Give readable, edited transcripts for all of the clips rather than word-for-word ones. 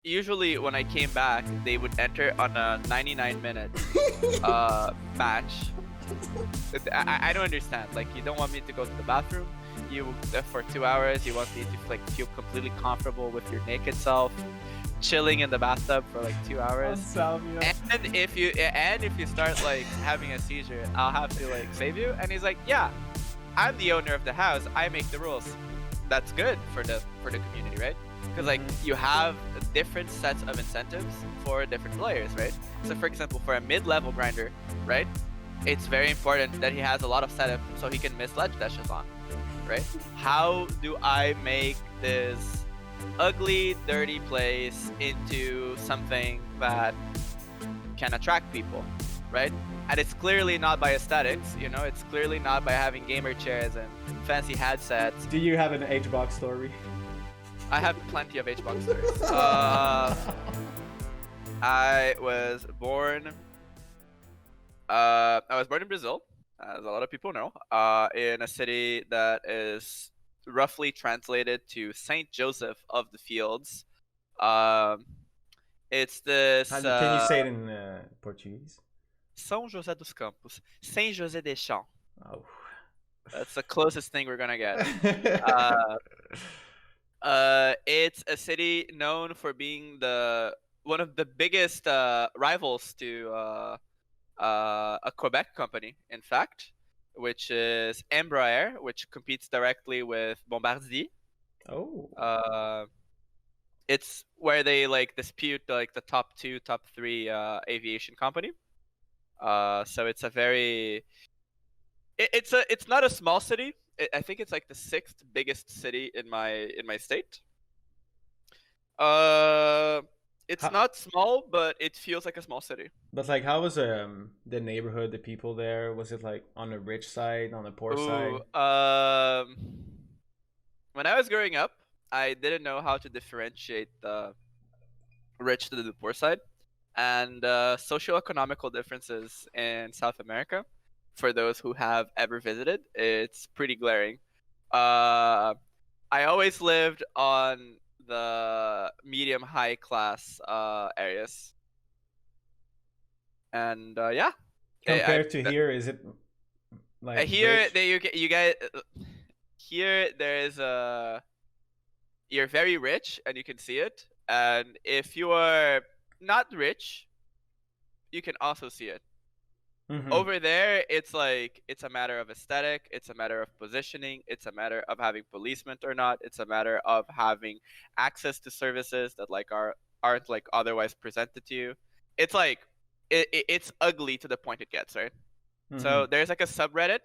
usually when I came back, they would enter on a 99-minute match. I don't understand. Like, you don't want me to go to the bathroom. You for 2 hours. You want me to like feel completely comfortable with your naked self, chilling in the bathtub for like 2 hours. And if you start like having a seizure, I'll have to like save you. And he's like, yeah, I'm the owner of the house. I make the rules. That's good for the community, right? Because like you have different sets of incentives for different players, right? So for example, for a mid-level grinder, right, it's very important that he has a lot of setup so he can miss ledge dashes on, right? How do I make this ugly, dirty place into something that can attract people, right? And it's clearly not by aesthetics, you know, it's clearly not by having gamer chairs and fancy headsets. Do you have an HBox story? I have plenty of HBox stories. I was born in Brazil, as a lot of people know, in a city that is roughly translated to Saint Joseph of the Fields. It's this. Can you say it in Portuguese? São José dos Campos, Saint José des Champs. Oh. That's the closest thing we're gonna get. It's a city known for being one of the biggest rivals to a Quebec company, in fact, which is Embraer, which competes directly with Bombardier. Oh. It's where they like dispute like the top 2, top 3 aviation company. So it's a very it's not a small city. I think it's like the 6th biggest city in my state. It's not small, but it feels like a small city. But like, how was the neighborhood, the people there? Was it like on the rich side, on the poor side? When I was growing up, I didn't know how to differentiate the rich to the poor side, and socioeconomical differences in South America, for those who have ever visited, it's pretty glaring. I always lived on the medium high class areas, and yeah. Compared to here, is it like here? Rich? You guys here. There is you're very rich, and you can see it. And if you are not rich, you can also see it. Mm-hmm. Over there, it's like it's a matter of aesthetic, it's a matter of positioning, it's a matter of having policemen or not, it's a matter of having access to services that like aren't like otherwise presented to you. It's like it's ugly to the point it gets, right? Mm-hmm. So there's like a subreddit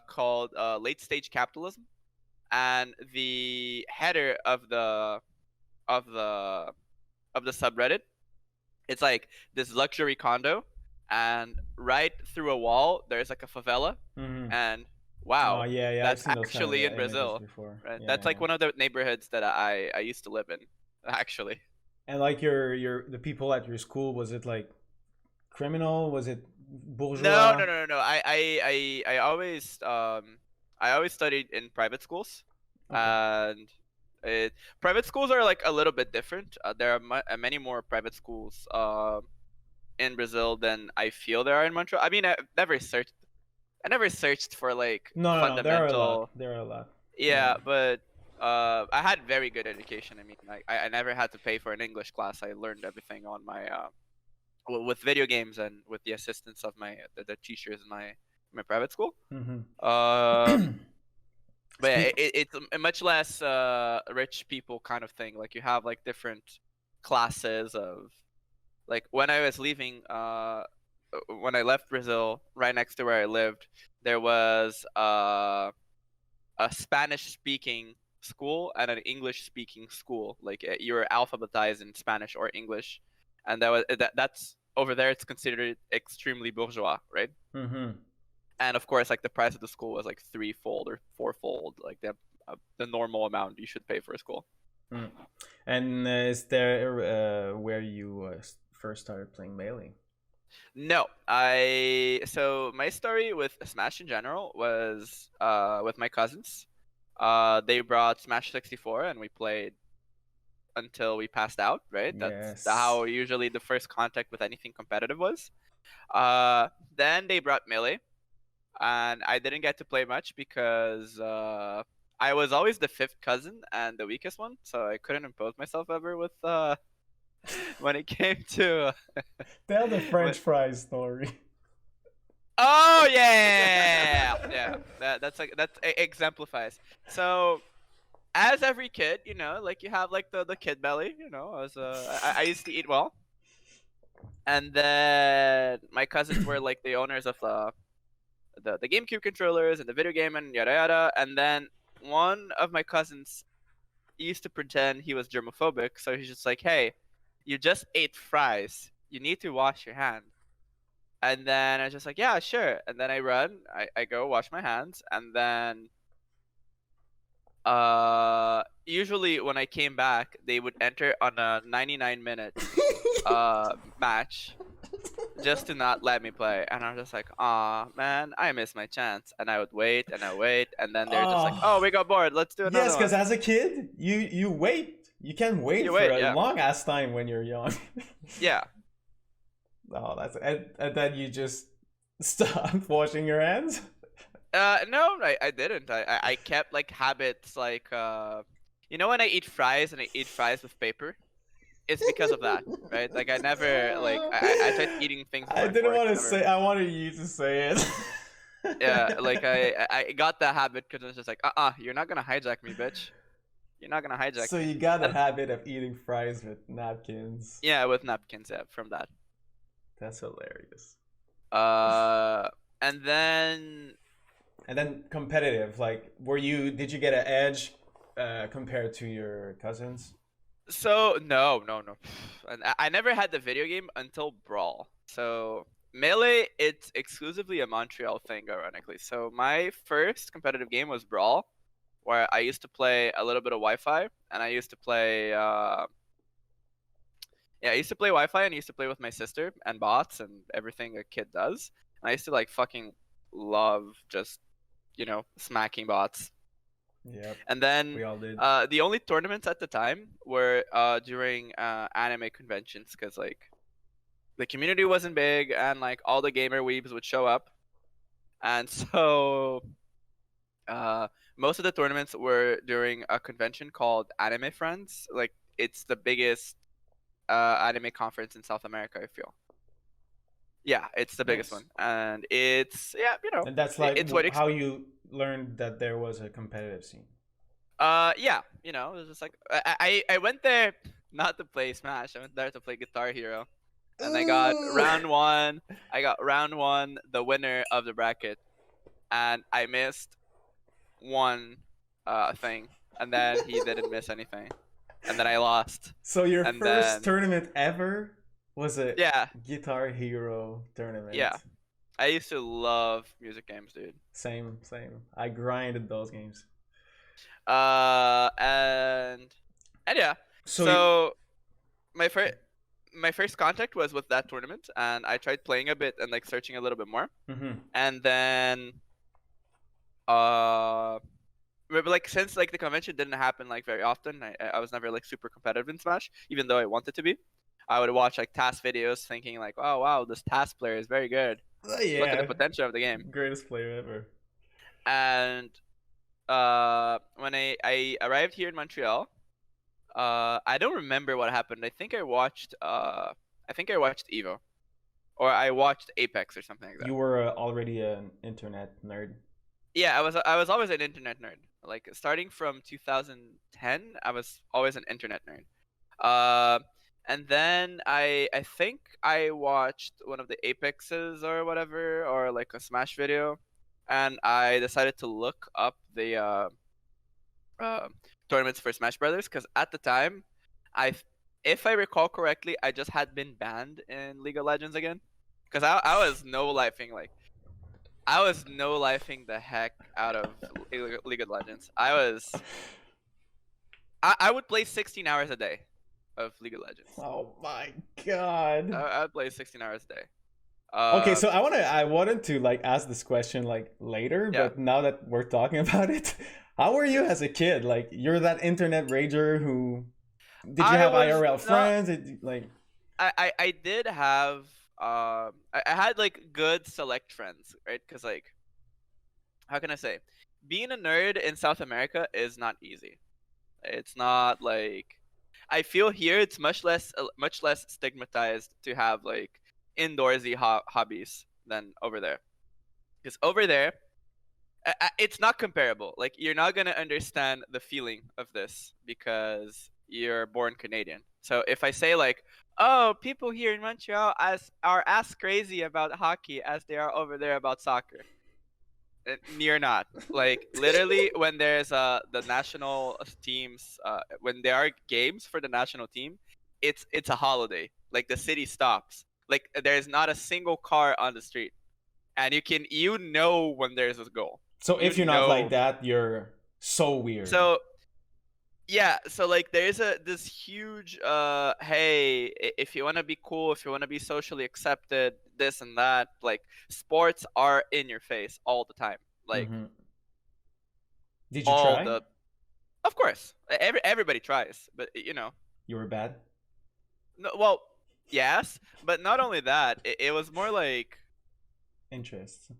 called Late Stage Capitalism, and the header of the subreddit, it's like this luxury condo, and right through a wall there's like a favela. Mm-hmm. And wow, yeah, that's actually in Brazil, right? That's like one of the neighborhoods that I used to live in, actually. And like the people at your school, was it like criminal? Was it bourgeois? No. I always studied in private schools. Okay. And private schools are like a little bit different. There are many more private schools in Brazil than I feel there are in Montreal. I mean, I never searched for like fundamental. No, there are a lot. Yeah, but I had very good education. I mean, I never had to pay for an English class. I learned everything on my with video games and with the assistance of the teachers in my private school. Mm-hmm. But yeah, it's a much less rich people kind of thing. Like you have like different classes of, like when I was leaving, when I left Brazil, right next to where I lived, there was a Spanish-speaking school and an English-speaking school. Like you were alphabetized in Spanish or English, and that's over there. It's considered extremely bourgeois, right? Mm-hmm. And of course, like the price of the school was like 3-fold or 4-fold, like the normal amount you should pay for a school. Mm. And is there where you first started playing Melee? No, so my story with Smash in general was with my cousins. They brought Smash 64 and we played until we passed out, right? That's Yes. how usually the first contact with anything competitive was. Then they brought Melee, and I didn't get to play much because I was always the fifth cousin and the weakest one, so I couldn't impose myself ever with when it came to Tell the when- French fries story. oh yeah. That's like that exemplifies. So as every kid, like you have like the kid belly, I used to eat well, and then my cousins were like the owners of the GameCube controllers and the video game and yada yada, and then one of my cousins used to pretend he was germophobic, so he's just like, hey, you just ate fries, you need to wash your hands. And then I was just like, yeah, sure. And then I go wash my hands, and then usually when I came back, they would enter on a 99-minute match just to not let me play. And I was just like, aw, man, I missed my chance. And I would wait and I wait, and then they're just like, oh, we got bored, let's do another Yes, because one. as a kid, you wait. You can wait You for wait, a yeah. long ass time when you're young. Yeah. Oh, and then you just stop washing your hands. No, I didn't. I kept like habits like when I eat fries and I eat fries with paper, it's because of that, right? Like I never like I tried eating things with I my didn't fork, want to never- say. I wanted you to say it. Yeah, like I got that habit because it's just like you're not gonna hijack me, bitch. You're not gonna hijack So me. you got a And- habit of eating fries with napkins. Yeah, with napkins, yeah, from that. That's hilarious. And then And then competitive, like, did you get an edge compared to your cousins? so no, and I never had the video game until Brawl. So Melee, it's exclusively a Montreal thing, ironically. So my first competitive game was Brawl, where I used to play a little bit of Wi-Fi, and I used to play I used to play Wi-Fi and I used to play with my sister and bots and everything a kid does. And I used to like fucking love just smacking bots. Yep, And then we all did. the only tournaments at the time were during anime conventions, because like the community wasn't big and like all the gamer weebs would show up, and so most of the tournaments were during a convention called Anime Friends. Like it's the biggest anime conference in South America, I feel. Yeah, it's the biggest Nice. one, and it's And that's like it's what how you learned that there was a competitive scene. Yeah, it was just like I went there not to play Smash. I went there to play Guitar Hero, and I got round one. I got round one, the winner of the bracket, and I missed one thing, and then he didn't miss anything, and then I lost. So your And first then- tournament ever was a Yeah, Guitar Hero tournament. Yeah. I used to love music games, dude. Same. I grinded those games. And yeah. So my first contact was with that tournament, and I tried playing a bit and like searching a little bit more, and then maybe like since like the convention didn't happen like very often, I was never like super competitive in Smash, even though I wanted to be. I would watch like task videos, thinking like, oh wow, this task player is very good. Yeah, Look at the potential of the game. greatest player ever. And when I arrived here in Montreal, I don't remember what happened. I think I watched Evo, or I watched Apex or something like that. You were already an internet nerd. Yeah, I was always an internet nerd. Like starting from 2010, I was always an internet nerd. And then I think I watched one of the Apexes or whatever, or like a Smash video, and I decided to look up the tournaments for Smash Brothers, because at the time, if I recall correctly, I just had been banned in League of Legends again, because I was no-lifing the heck out of League of Legends. I would play 16 hours a day of League of Legends. Oh my god. I would play 16 hours a day. Okay, so I wanted to like ask this question like later, Yeah. but now that we're talking about it, how were you as a kid? Like you're that internet rager who Did you I have was IRL not. friends? Like, I did have I had like good select friends, right? Because like, how can I say, being a nerd in South America is not easy. It's not like, I feel here it's much less stigmatized to have like indoorsy hobbies than over there. Because over there, it's not comparable. Like, you're not gonna understand the feeling of this because you're born Canadian. So if I say like, oh, people here in Montreal are as crazy about hockey as they are over there about soccer, you're not. Like, literally, when there's the national teams, when there are games for the national team, it's a holiday. Like, the city stops. Like, there's not a single car on the street, and you know when there's a goal. so You if you're not like know. that, you're so weird. So yeah, so like there's this huge hey, if you want to be cool, if you want to be socially accepted, this and that, like, sports are in your face all the time. Like, Hmm. Did you all try? the of course, everybody tries, but you know. You were bad. No, well, yes, but not only that, it was more like Interest.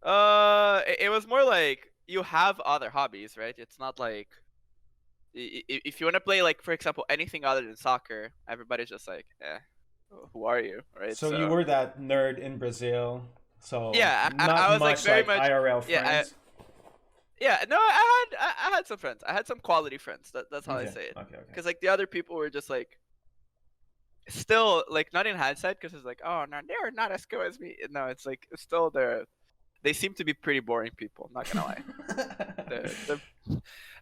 it was more like you have other hobbies, right? It's not like, if you want to play, like, for example, anything other than soccer, everybody's just like, who are you, right? So you So were that nerd in Brazil. So yeah, not I was like much very like much. IRL Yeah, friends. yeah, no, I had some friends. I had some quality friends. That's how I Okay. say it. Okay. Okay. Because like the other people were just like, still, like, not in hindsight, because it's like, oh no, they're not as good as me. No, it's like, still they seem to be pretty boring people. Not gonna lie. They're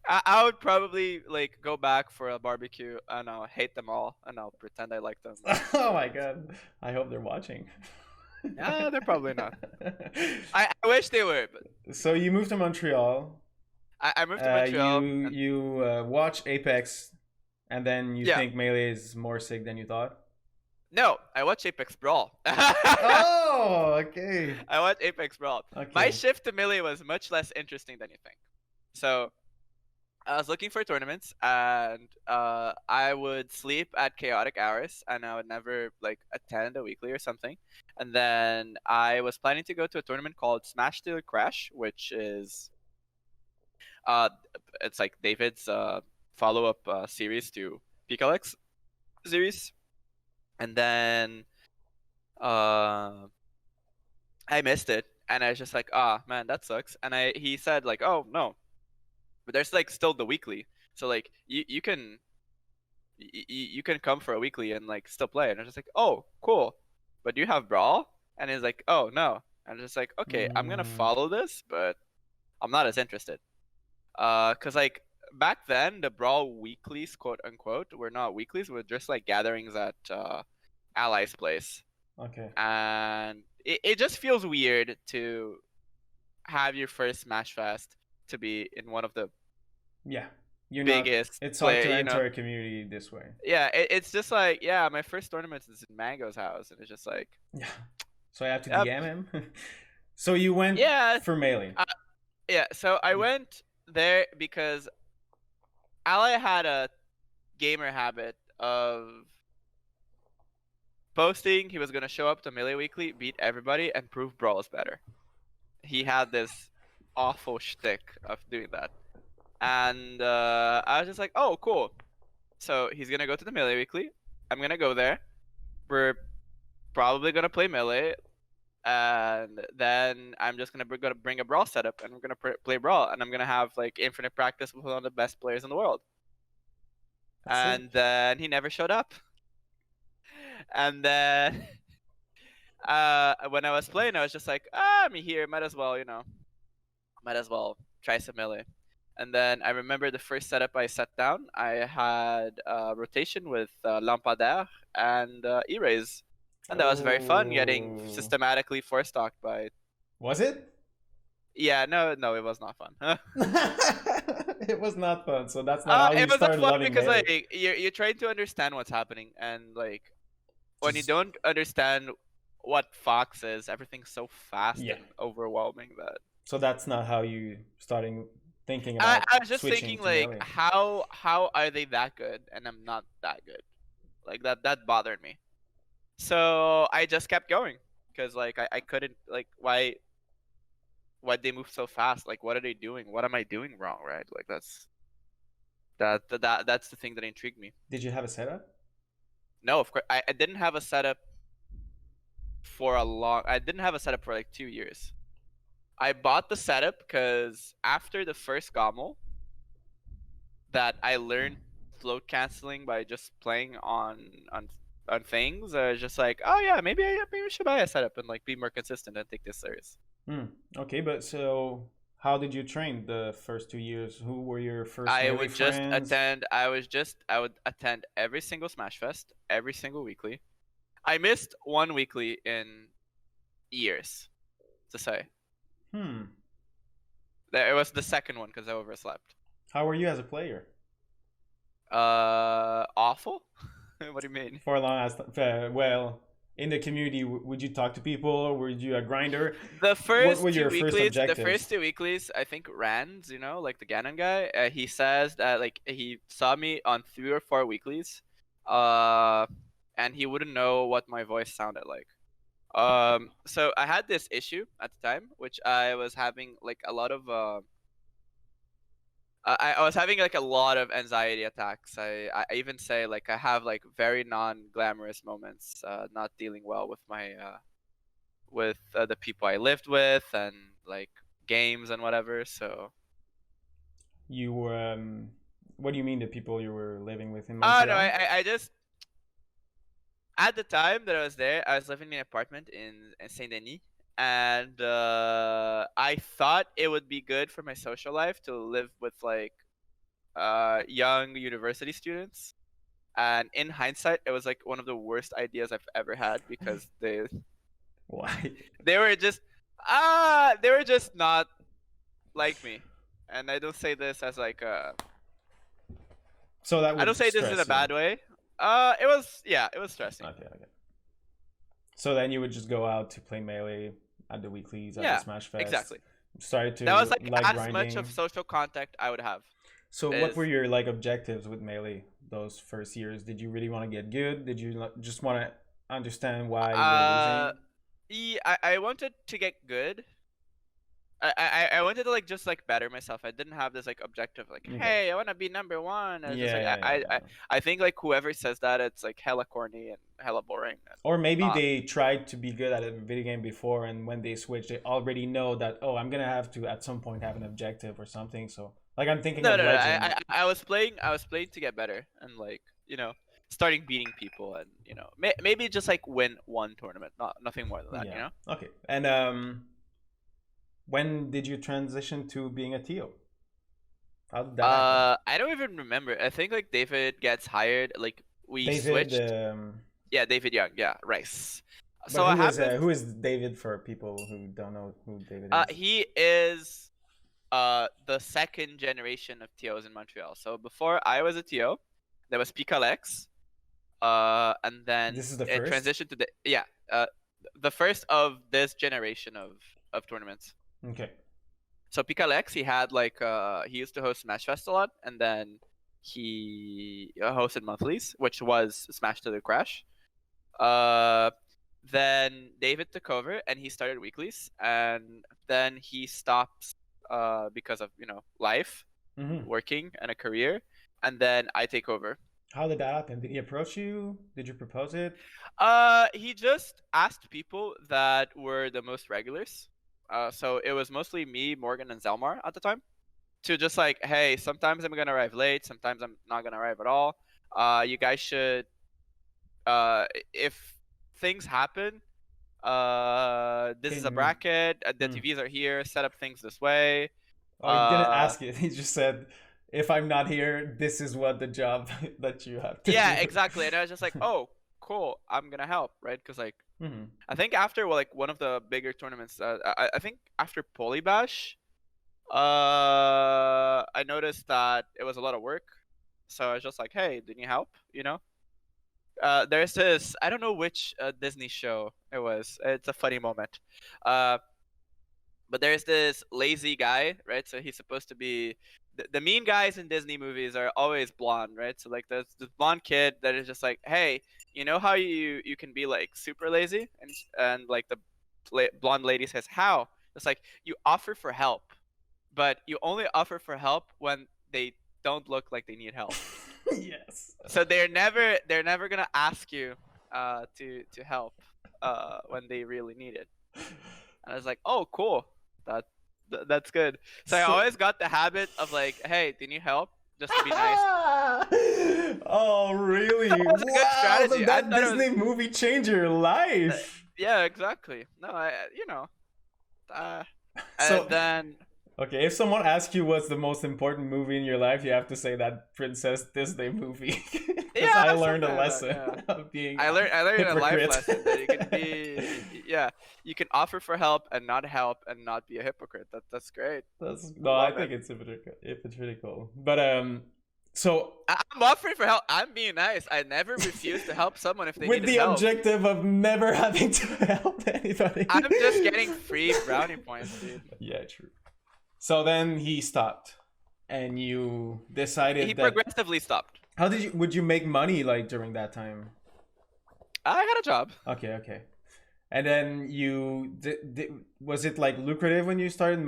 I would probably like go back for a barbecue and I'll hate them all and I'll pretend I like them. Oh So my god. I hope they're watching. they're probably not. I wish they were, but So you moved to Montreal. I moved to You Montreal and you watch Apex, and then you yeah. think Melee is more sick than you thought. No, I watch Apex Brawl. Oh, okay, I watch Apex Brawl. My okay. shift to Melee was much less interesting than you think. So I was looking for tournaments, and I would sleep at chaotic hours, and I would never like attend a weekly or something. And then I was planning to go to a tournament called Smash to Crash, which is uh, it's like David's follow-up series to PKLX series. And then uh, I missed it, and I was just like, ah, man, that sucks. And he said like, oh no, but there's like still the weekly, so like you can come for a weekly and like still play. And I was just like, oh, cool. But do you have Brawl? And he's like, oh no. And I'm just like, okay, I'm gonna Mm, follow this, but I'm not as interested. Cause like back then the Brawl weeklies, quote unquote, were not weeklies, were just like gatherings at Ally's place. okay. And it just feels weird to have your first Smash Fest to be in one of the Yeah, you're not. biggest It's hard play, to you know. enter a community this way. Yeah, it's just like, yeah, my first tournament is in Mango's house, and it's just like, Yeah. So I have to yep, DM him. So you went yeah, for Melee. yeah. So I went there because Ally had a gamer habit of posting he was gonna show up to Melee Weekly, beat everybody, and prove Brawl is better. He had this awful shtick of doing that, and I was just like, oh, cool. So he's gonna go to the Melee Weekly. I'm gonna go there. We're probably gonna play Melee, and then I'm just gonna bring a Brawl setup, and we're gonna play Brawl, and I'm gonna have like infinite practice with one of the best players in the world. That's it. And then he never showed up. And then when I was playing, I was just like, I'm here, might as well, might as well try some Melee. And then I remember the first setup I set down, I had rotation with Lampadaire and Erase. And that was very fun, getting Oh, systematically four stocked by. was it? Yeah, no, it was not fun. It was not fun. So that's not how It you was not started fun loving because Melee. like you're trying to understand what's happening, and like when you Just don't understand what Fox is, everything's so fast yeah. and overwhelming that. So that's not how you starting thinking I, about I was just switching thinking to like melee? how are they that good and I'm not that good? Like that bothered me. So I just kept going because like I couldn't like why they move so fast? Like what are they doing? What am I doing wrong? Right? Like that's the thing that intrigued me. Did you have a setup? No, of course I didn't have a setup for a long. I didn't have a setup for like 2 years. I bought the setup because after the first Gommel that I learned float canceling by just playing on things. I was just like, oh yeah, maybe I should buy a setup and like be more consistent and take this serious. Hmm. Okay, but so how did you train the first 2 years? Who were your first I melee would just friends? attend. I would attend every single Smash Fest, every single weekly. I missed one weekly in years, to say. Hmm. It was the second one because I overslept. How were you as a player? Awful. What do you mean? For a long as well, in the community, would you talk to people or were you a grinder? The What were first two your first weeklies, objectives? I think Rands, you know, like the Ganon guy, he says that like he saw me on 3 or 4 weeklies, uh, and he wouldn't know what my voice sounded like. So I had this issue at the time, which I was having like a lot of I was having like a lot of anxiety attacks. I even say like I have like very non-glamorous moments, not dealing well with my the people I lived with and like games and whatever. So You were. What do you mean the people you were living with in no, Montreal? I just at the time that I was there, I was living in an apartment in Saint Denis, and I thought it would be good for my social life to live with like young university students. And in hindsight, it was like one of the worst ideas I've ever had because Why? they were just not like me. And I don't say this as like So that I don't would say this in a stress you. bad way. It was stressing. Okay, okay. So then you would just go out to play melee at the weeklies, at the Yeah, Smash Fest. exactly. Started That was to like like as much of grinding. social contact I would have. So what were Is your like objectives with melee those first years? Did you really want to get good? Did you just want to understand why you were uh, losing? I wanted to get good. I wanted to like just like better myself. I didn't have this like objective like, Okay. hey, I want to be number one. I was just Yeah, like yeah, yeah, yeah. I think like whoever says that it's like hella corny and hella boring and Or maybe not. they tried to be good at a video game before, and when they switch, they already know that oh, I'm gonna have to at some point have an objective or something. So like I'm thinking No, of no, no. Legend. I was playing to get better and like starting beating people and maybe just like win one tournament, not nothing more than that. Yeah. Okay. And when did you transition to being a TO? How did that happen? I don't even remember. I think like David gets hired. Like we David. switched. Yeah, David Young. Yeah, Rice. But So what happened? who is David for people who don't know who David is? He is the second generation of TOs in Montreal. So before I was a TO, there was Picalex, and then This is the it first. transitioned to the first of this generation of tournaments. Okay. So Picalex, he had like he used to host Smash Fest a lot, and then he hosted monthlies, which was Smash to the Crash. Uh, then David took over and he started weeklies, and then he stopped because of life, working and a career, and then I take over. How did that happen? Did he approach you? Did you propose it? He just asked people that were the most regulars. So it was mostly me, Morgan, and Zelmar at the time. To just like, hey, sometimes I'm gonna arrive late, sometimes I'm not gonna arrive at all. You guys should, if things happen, this Can is a you? bracket. The TVs are here. Set up things this way. Oh, he didn't ask it. He just said, "If I'm not here, this is what the job that you have to Yeah, do." exactly. And I was just like, oh, cool. I'm gonna help, right? Because like, I think after like one of the bigger tournaments, I think after Polybash, I noticed that it was a lot of work. So I was just like, hey, do you need help? There's this, I don't know which Disney show it was. It's a funny moment. But there's this lazy guy, right? So he's supposed to be the mean guys in Disney movies are always blonde, right? So like there's this blonde kid that is just like, hey, you know how you can be like super lazy, and like the blonde lady says, how? It's like you offer for help, but you only offer for help when they don't look like they need help. Yes. So they're never gonna ask you to help when they really need it. And I was like, oh, cool. That that's good. So I So- always got the habit of like, hey, do you need help? Just to be nice. Oh, really? That was a good Wow, strategy. I that thought it was, Disney movie changed your life. yeah, exactly. No, uh, So, and then okay, if someone asks you what's the most important movie in your life, you have to say that Princess Disney movie. Because yeah, I learned a something like that, lesson yeah. of being I learned a life hypocrite. lesson that you can be, yeah, you can offer for help and not be a hypocrite. That's great. No, I Love it. think it's hypocritical. But so I'm offering for help. I'm being nice. I never refuse to help someone if they with needed the help. objective of never having to help anybody. I'm just getting free brownie points, dude. Yeah, true. So then he stopped, and you decided He that. progressively stopped. How did you? Would you make money like during that time? I got a job. Okay. And then was it like lucrative when you started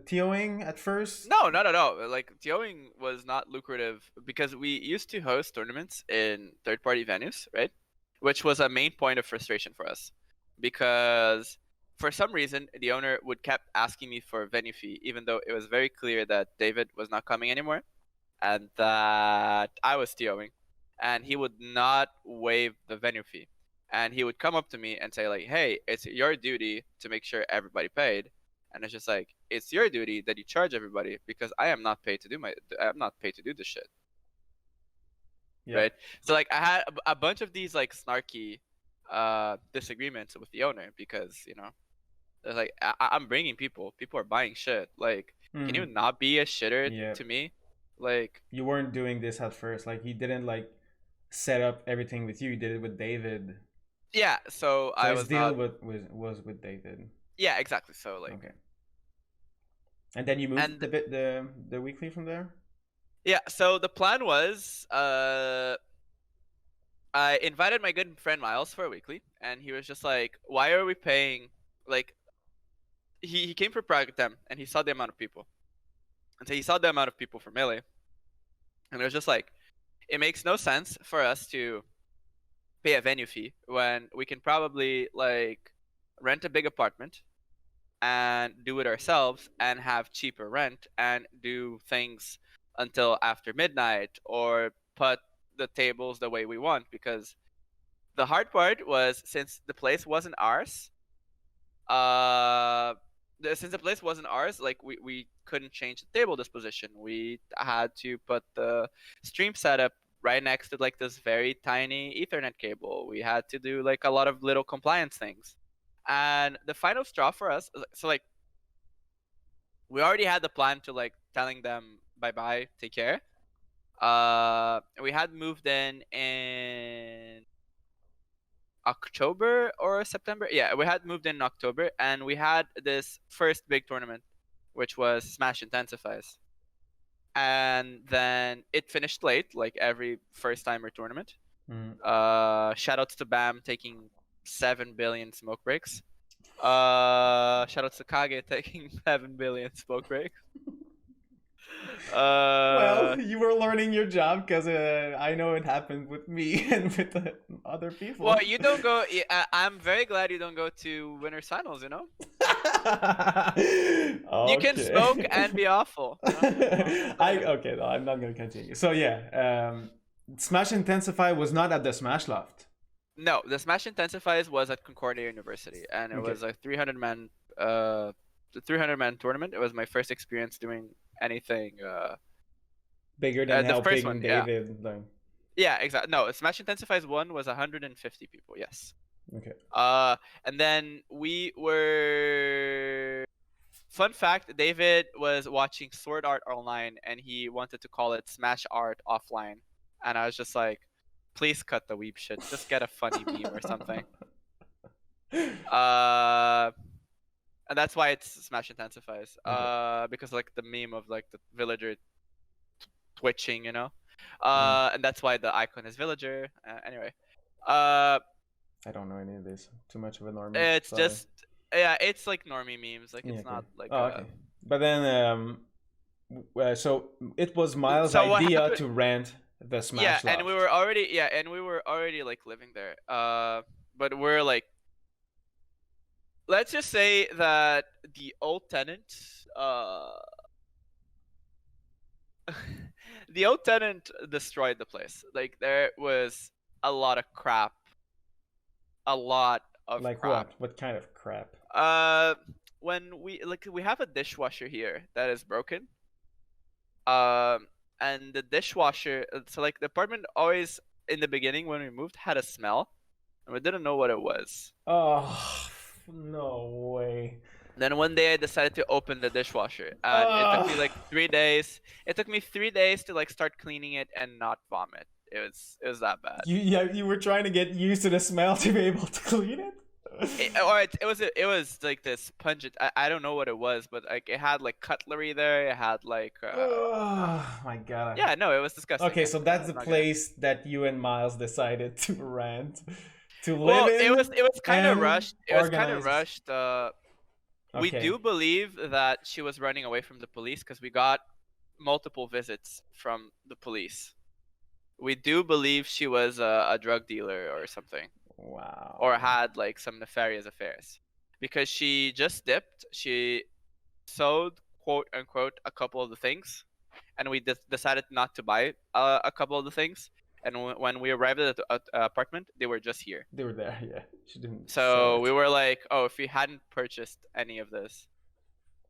TOing at first? No. Like TOing was not lucrative because we used to host tournaments in third-party venues, right? Which was a main point of frustration for us, because for some reason the owner would kept asking me for a venue fee, even though it was very clear that David was not coming anymore, and that I was TOing, and he would not waive the venue fee. And he would come up to me and say like, hey, it's your duty to make sure everybody paid. And it's just like, it's your duty that you charge everybody, because I'm not paid to do this shit. Yeah. Right? So like I had a bunch of these like snarky disagreements with the owner, because it's like I'm bringing people are buying shit, like can you not be a shitter Yeah. to me? Like, You weren't doing this at first. Like he didn't like set up everything with you. You did it with David. yeah, so I his was deal not. was with David. Yeah, exactly. So like, Okay. And then you moved and the weekly from there. yeah, so the plan was I invited my good friend Miles for a weekly, and he was just like, why are we paying, like, he came for Project M, and he saw the amount of people, and so he saw the amount of people for Melee, and it was just like, it makes no sense for us to pay a venue fee when we can probably like rent a big apartment and do it ourselves and have cheaper rent and do things until after midnight, or put the tables the way we want. Because the hard part was, since the place wasn't ours, like we couldn't change the table disposition. We had to put the stream setup right next to like this very tiny Ethernet cable. We had to do like a lot of little compliance things. And the final straw for us, so like we already had the plan to like telling them bye bye, take care. We had moved in October or September. Yeah, we had moved in October, and we had this first big tournament, which was Smash Intensifies. And then it finished late, like every first timer tournament. Shoutouts to Bam taking 7 billion smoke breaks. Shoutouts to Kage taking 7 billion smoke breaks. Well, you were learning your job because I know it happened with me and with other people. Well, you don't go. I'm very glad you don't go to winners finals. You know, you can smoke and be awful. Okay, no, I'm not gonna continue. So yeah, Smash Intensify was not at the Smash Loft. No, the Smash Intensifies was at Concordia University, and it was a 300-man, the 300-man tournament. It was my first experience doing anything bigger than the first helping one, David. yeah. Yeah, exactly. No, Smash Intensifies 1 was 150 people. Yes. Okay. And then we were. Fun fact: David was watching Sword Art Online, and he wanted to call it Smash Art Offline, and I was just like, please cut the weeb shit. Just get a funny meme or something. and that's why it's Smash intensifies. Because like the meme of like the villager twitching, you know, and that's why the icon is villager. Anyway, I don't know any of this. Too much of a normie. it's Sorry. just it's like normie memes. Like it's Yeah, not okay. like. Oh, okay. But then so it was Miles' So what idea happened? to rent the Smash Yeah, loft. and we were already like living there. But we're like, let's just say that the old tenant, the old tenant destroyed the place. Like there was a lot of crap. A lot of Like crap. what kind of crap? When we have a dishwasher here that is broken. And the dishwasher, so like the apartment always in the beginning when we moved had a smell, and we didn't know what it was. Oh, no way. Then one day I decided to open the dishwasher, and it took me like 3 days. It took me 3 days to like start cleaning it and not vomit. It was that bad. You were trying to get used to the smell to be able to clean it. It was like this pungent. I don't know what it was, but like it had like cutlery there. It had like. Oh my god. Yeah, no, it was disgusting. Okay, Yeah. so that's the Not good. place that you and Miles decided to rent, to live Well, in. it was kind of and rushed. It was kind of organize- rushed. We Okay. do believe that she was running away from the police because we got multiple visits from the police. We do believe she was a drug dealer or something, Wow. or had like some nefarious affairs, because she just dipped. She sold, quote unquote, a couple of the things, and we decided not to buy a couple of the things. And when we arrived at the apartment, they were just here. They were there, yeah. She didn't. So we were like, oh, if we hadn't purchased any of this,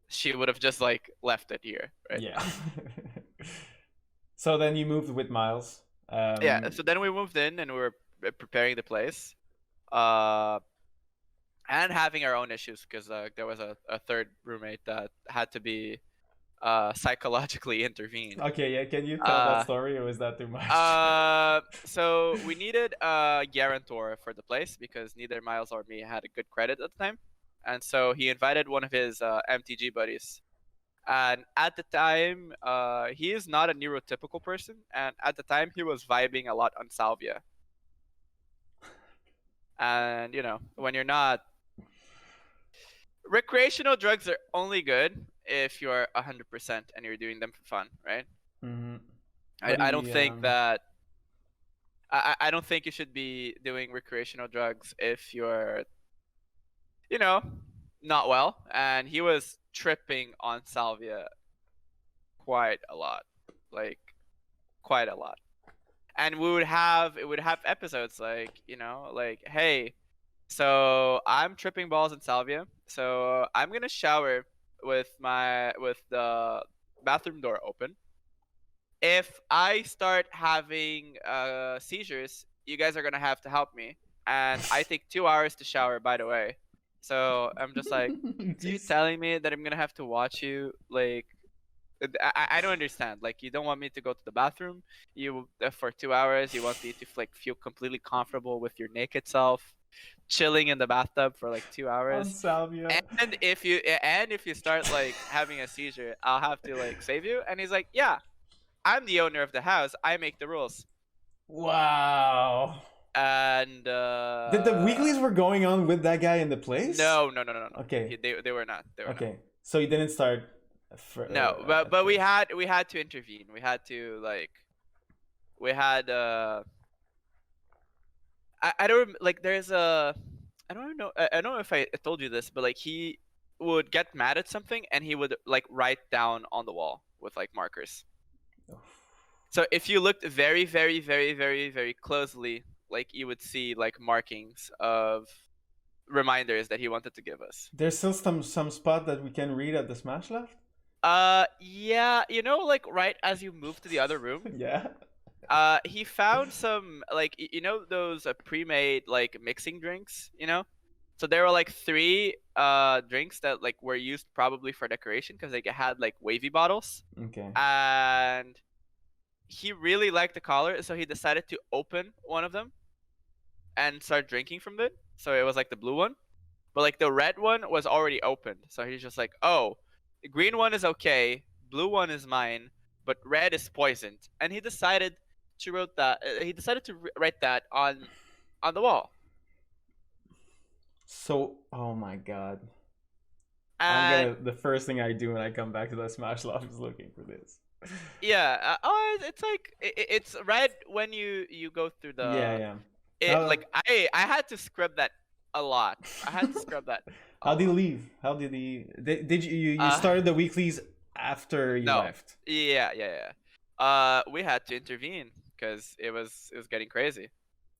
she would have just like left it here, right? Yeah. So then you moved with Miles. Yeah. So then we moved in and we were preparing the place, and having our own issues because there was a third roommate that had to be psychologically intervened. Okay, yeah. Can you tell that story, or is that too much? So we needed a guarantor for the place because neither Miles or me had a good credit at the time, and so he invited one of his MTG buddies. And at the time, he is not a neurotypical person, and at the time he was vibing a lot on salvia. And you know, when you're not, recreational drugs are only good if you're 100% and you're doing them for fun, right? Mm-hmm. I don't think that. I don't think you should be doing recreational drugs if you're, you know, not well. And he was tripping on salvia quite a lot, like quite a lot. And it would have episodes like, you know, like, hey, so I'm tripping balls in salvia, so I'm gonna shower with the bathroom door open. If I start having seizures, you guys are gonna have to help me, and I take 2 hours to shower, by the way. So I'm just like, so you telling me that I'm gonna have to watch you? Like, I don't understand. Like, you don't want me to go to the bathroom. You for 2 hours. You want me to like feel completely comfortable with your naked self, chilling in the bathtub for like 2 hours. On salvia. And if you start like having a seizure, I'll have to like save you. And he's like, yeah, I'm the owner of the house. I make the rules. Wow. And Did the weeklies were going on with that guy in the place? No. Okay. They were not. They were okay. not. So you didn't start. No, but we had to intervene. We had to like. We had. I don't like. There's a. I don't know. I don't know if I told you this, but like he would get mad at something and he would like write down on the wall with like markers. So if you looked very, very, very, very, very closely, like you would see like markings of reminders that he wanted to give us. There's still some spot that we can read at the Smash Left? Yeah, you know, like right as you move to the other room. Yeah. He found some like you know those pre-made like mixing drinks, you know. So there were like 3 drinks that like were used probably for decoration because like it had like wavy bottles. Okay. And he really liked the color, so he decided to open one of them and start drinking from it. So it was like the blue one. but like the red one was already opened. So he's just like, oh, the green one is okay, blue one is mine, but red is poisoned, and he decided to wrote that. He decided to write that on the wall. So, oh my god. And The first thing I do when I come back to the Smash Love is looking for this. yeah, it's like it's red when you go through Yeah, the. yeah. Like I had to scrub that a lot. I had to scrub that. How did he leave? How did he? Did you Uh, started the weeklies after you No. left? Yeah. We had to intervene because it was getting crazy.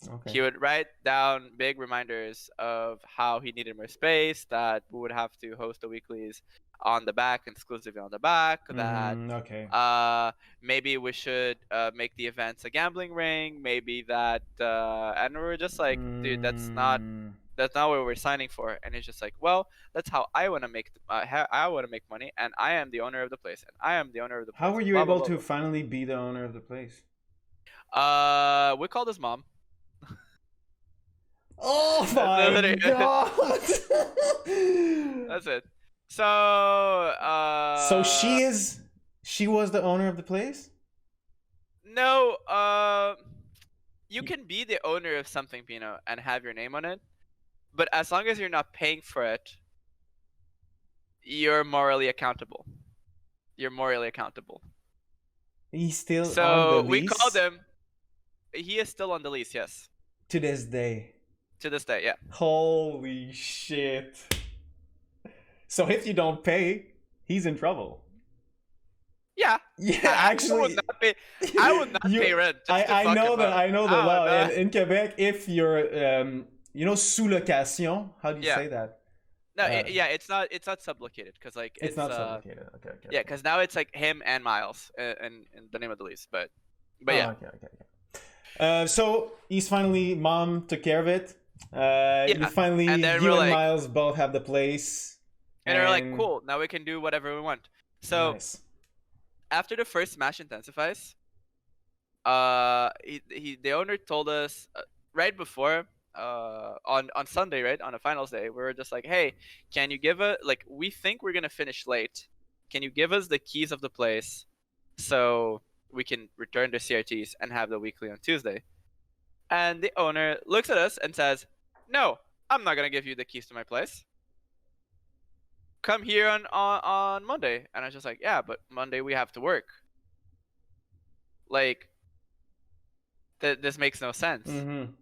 Okay. He would write down big reminders of how he needed more space, that we would have to host the weeklies on the back, exclusively on the back, that Okay. maybe we should make the events a gambling ring, maybe that and we were just like, dude, that's not what we're signing for. And it's just like, well, that's how I want to make I want to make money, and I am the owner of the place, and I am the owner of the place. How were you blah, able blah, to blah, finally be the owner of the place? blah. We called his mom. Oh my god! That's it. So So she was the owner of the place? no, you can be the owner of something, Pino, and have your name on it, but as long as you're not paying for it, you're morally accountable. You're morally accountable. He's still So on the lease? we called him. He is still on the lease, yes. To this day. To this day, yeah. Holy shit. So if you don't pay, he's in trouble. Yeah. Yeah, I actually, would not pay rent. I know that. I know the law no. in Quebec. If you're, sous location. How do you say that? No, it's not sublocated because like it's not sublocated. Okay. Yeah, because now it's like him and Miles and the name of the lease, but yeah. Okay. So he's finally mom took care of it. You finally and you and Miles both have the place. And they're like, cool, now we can do whatever we want. So nice. After the first Smash Intensifies, the owner told us right before on Sunday, right, on the finals day, we were just like, hey, can you give us, like, we think we're gonna finish late, can you give us the keys of the place so we can return the CRTs and have the weekly on Tuesday? And the owner looks at us and says, no, I'm not gonna give you the keys to my place. Come here on Monday. And I was just like, yeah, but Monday we have to work. Like, this makes no sense.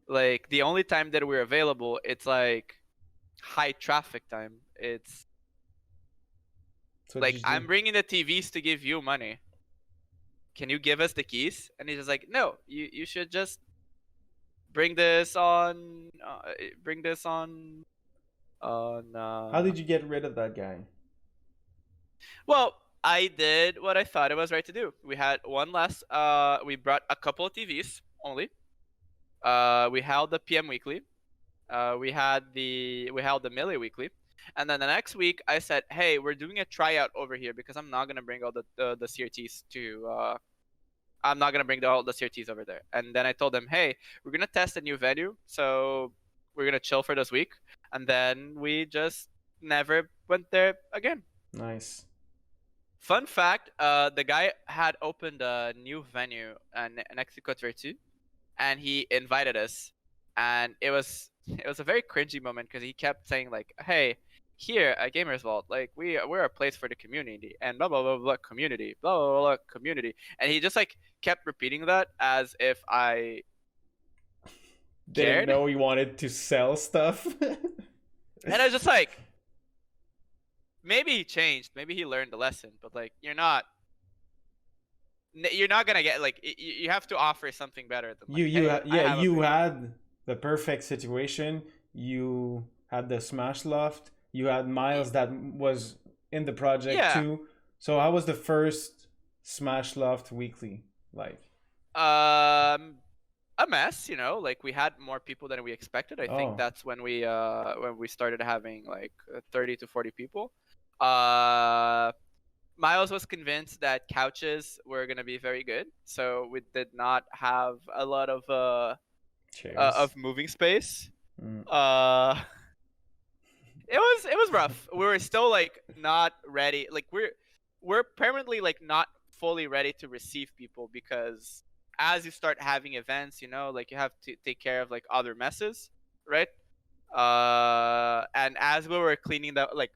Like, the only time that we're available, it's like high traffic time. It's like, I'm bringing the TVs to give you money. Can you give us the keys? And he's just like, no, you should just bring this on. How did you get rid of that guy? Well, I did what I thought it was right to do. We had one last. We brought a couple of TVs only. We held the PM weekly. We held the Melee weekly, and then the next week I said, "Hey, we're doing a tryout over here because I'm not gonna bring all the CRTs to. I'm not gonna bring all the CRTs over there." And then I told them, "Hey, we're gonna test a new venue, so we're gonna chill for this week." And then we just never went there again. Nice. Fun fact: the guy had opened a new venue next to Côte Vertu, and he invited us, and it was a very cringy moment because he kept saying like, "Hey, here at Gamers Vault, like we're a place for the community and blah blah blah blah community, blah blah blah community," and he just like kept repeating that as if I didn't know he wanted to sell stuff. And I was just like, maybe he changed, maybe he learned the lesson, but like you're not gonna get like you have to offer something better than like, you had the perfect situation. You had the Smash Loft. You had Miles that was in the project too. So how was the first Smash Loft weekly like? A mess, like we had more people than we expected. I think that's when we started having like 30 to 40 people. Miles was convinced that couches were gonna be very good, so we did not have a lot of moving space. it was rough. We were still like not ready. Like we're apparently like not fully ready to receive people, because as you start having events, like you have to take care of like other messes, right? And as we were cleaning that, like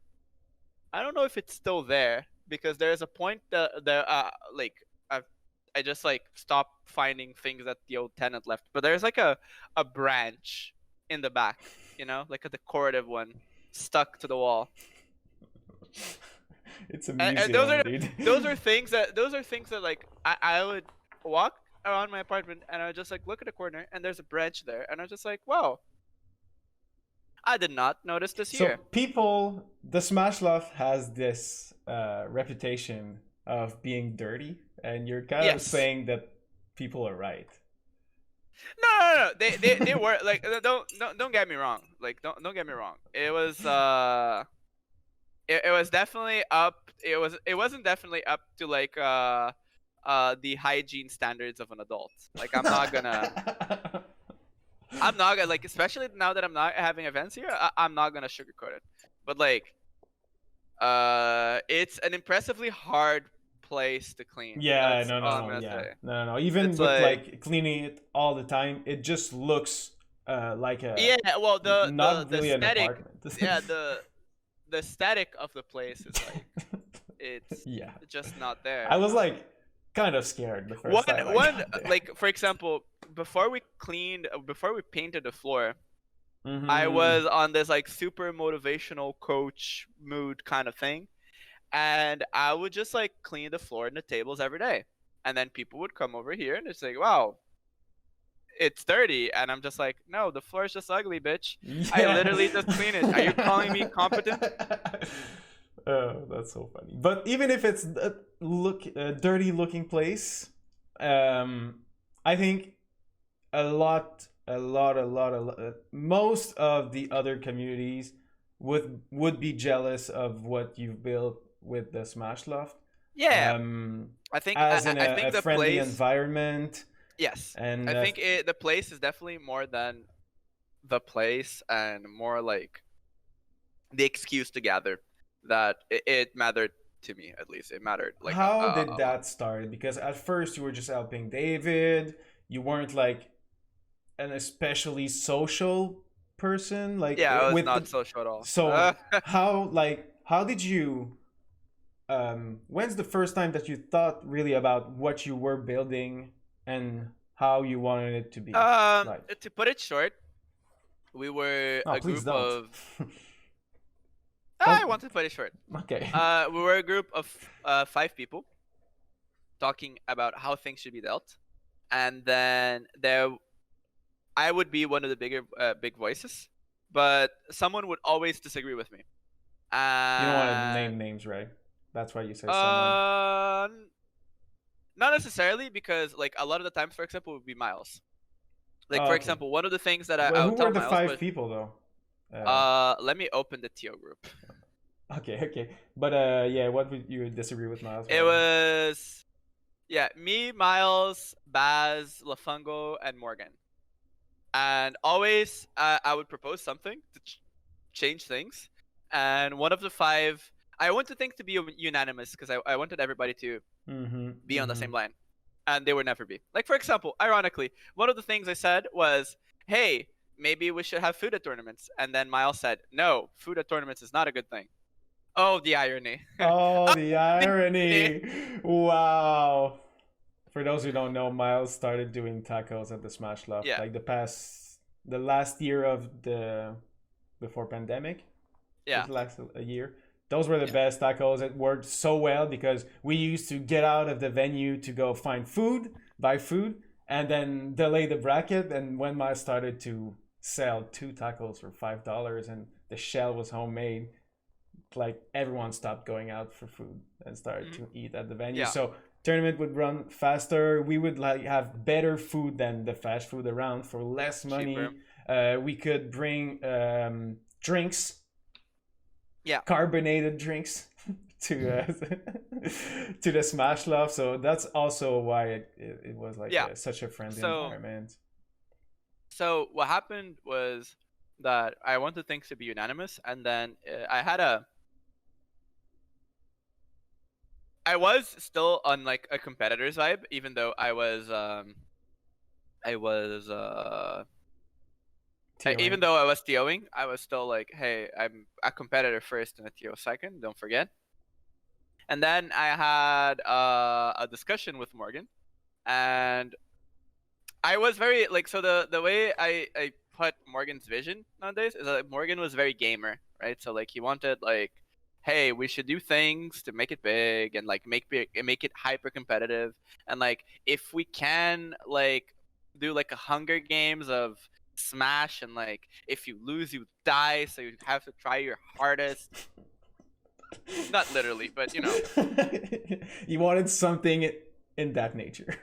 I don't know if it's still there, because there's a point that like I I just like stopped finding things that the old tenant left. But there's like a branch in the back, like a decorative one stuck to the wall. It's a And museum, dude. those are things that like I would walk around my apartment and I would just like look at the corner and there's a branch there and I was just like, wow, I did not notice this So here. the Smash Loft has this reputation of being dirty, and you're kind of Yes. saying that people are right. No. They were like, don't get me wrong. Like don't get me wrong. It was it was definitely up. It wasn't definitely up to like the hygiene standards of an adult. Like I'm not gonna like, especially now that I'm not having events here. I'm not gonna sugarcoat it. But like it's an impressively hard place to clean. Yeah, That's all I'm gonna yeah, say. no. Even It's with like cleaning it all the time, it just looks like a yeah, well not the really an aesthetic, apartment. yeah, the aesthetic of the place is like it's Yeah. just not there. I was like kind of scared the first time I got there. Like for example, before we painted the floor, Mhm. I was on this like super motivational coach mood kind of thing, and I would just like clean the floor and the tables every day, and then people would come over here and it's like, wow, it's dirty, and I'm just like, no, the floor is just ugly, bitch. Yeah. I literally just clean it. Are you calling me competent? Oh, that's so funny. But even if it's a dirty looking place, I think most of the other communities would be jealous of what you've built with the Smash Loft. Yeah, I think a the friendly place. environment. Yes, And I think the place is definitely more than the place, and more like the excuse to gather. That it mattered to me, at least. It mattered. Like how did that start? Because at first you were just helping David. You weren't like an especially social person. Like yeah, I was not social at all. So how did you? When's the first time that you thought really about what you were building and how you wanted it to be? To put it short, we were a please group don't. of. I want to put it short. Okay. We were a group of 5 people talking about how things should be dealt, and then I would be one of the big voices, but someone would always disagree with me. You don't want to name names, right? That's why you say someone. Not necessarily, because like a lot of the times, for example, would be Miles. Like for example, one of the things that I would tell Miles. Who were the 5 people though? Let me open the TO group. Okay. But yeah, what would you disagree with Miles? It was me, Miles, Baz, Lafungo, and Morgan. And always I would propose something to change things. And one of the 5, I wanted things to be unanimous, because I wanted everybody to be on the same line. And they would never be. Like for example, ironically, one of the things I said was, hey, maybe we should have food at tournaments. And then Miles said, no, food at tournaments is not a good thing. Oh, the irony. Oh, the irony. Wow. For those who don't know, Miles started doing tacos at the Smash Loft. Yeah. Like the last year of before pandemic. Yeah. The last a year. Those were the best tacos. It worked so well because we used to get out of the venue to go find food, buy food, and then delay the bracket. And when Miles started to sell 2 tacos for $5 and the shell was homemade, like everyone stopped going out for food and started to eat at the venue. So tournament would run faster. We would like have better food than the fast food around for less money. We could bring drinks, carbonated drinks to the Smash Loft. So that's also why it was like such a friendly environment. So what happened was, that I wanted things to be unanimous, and then I was still on like a competitor's vibe, even though I was even TOing. though I was TOing, I was still like, hey, I'm a competitor first and a TO second, don't forget. And then I had a discussion with Morgan, and I was very like, so the way I put Morgan's vision nowadays is that Morgan was very gamer, right? So like he wanted like, hey, we should do things to make it big and like make it hyper competitive, and like if we can like do like a Hunger Games of Smash, and like if you lose you die, so you have to try your hardest. Not literally, but you know. You wanted something in that nature.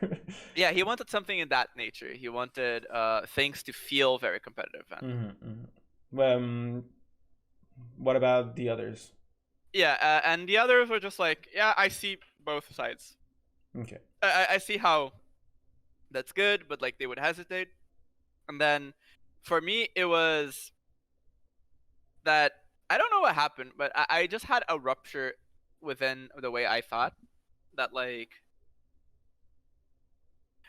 Yeah, he wanted something in that nature. He wanted things to feel very competitive. And What about the others? yeah, and the others were just like, yeah, I see both sides. Okay. I see how that's good, but like they would hesitate. And then for me, it was that I don't know what happened, but I just had a rupture within the way I thought that like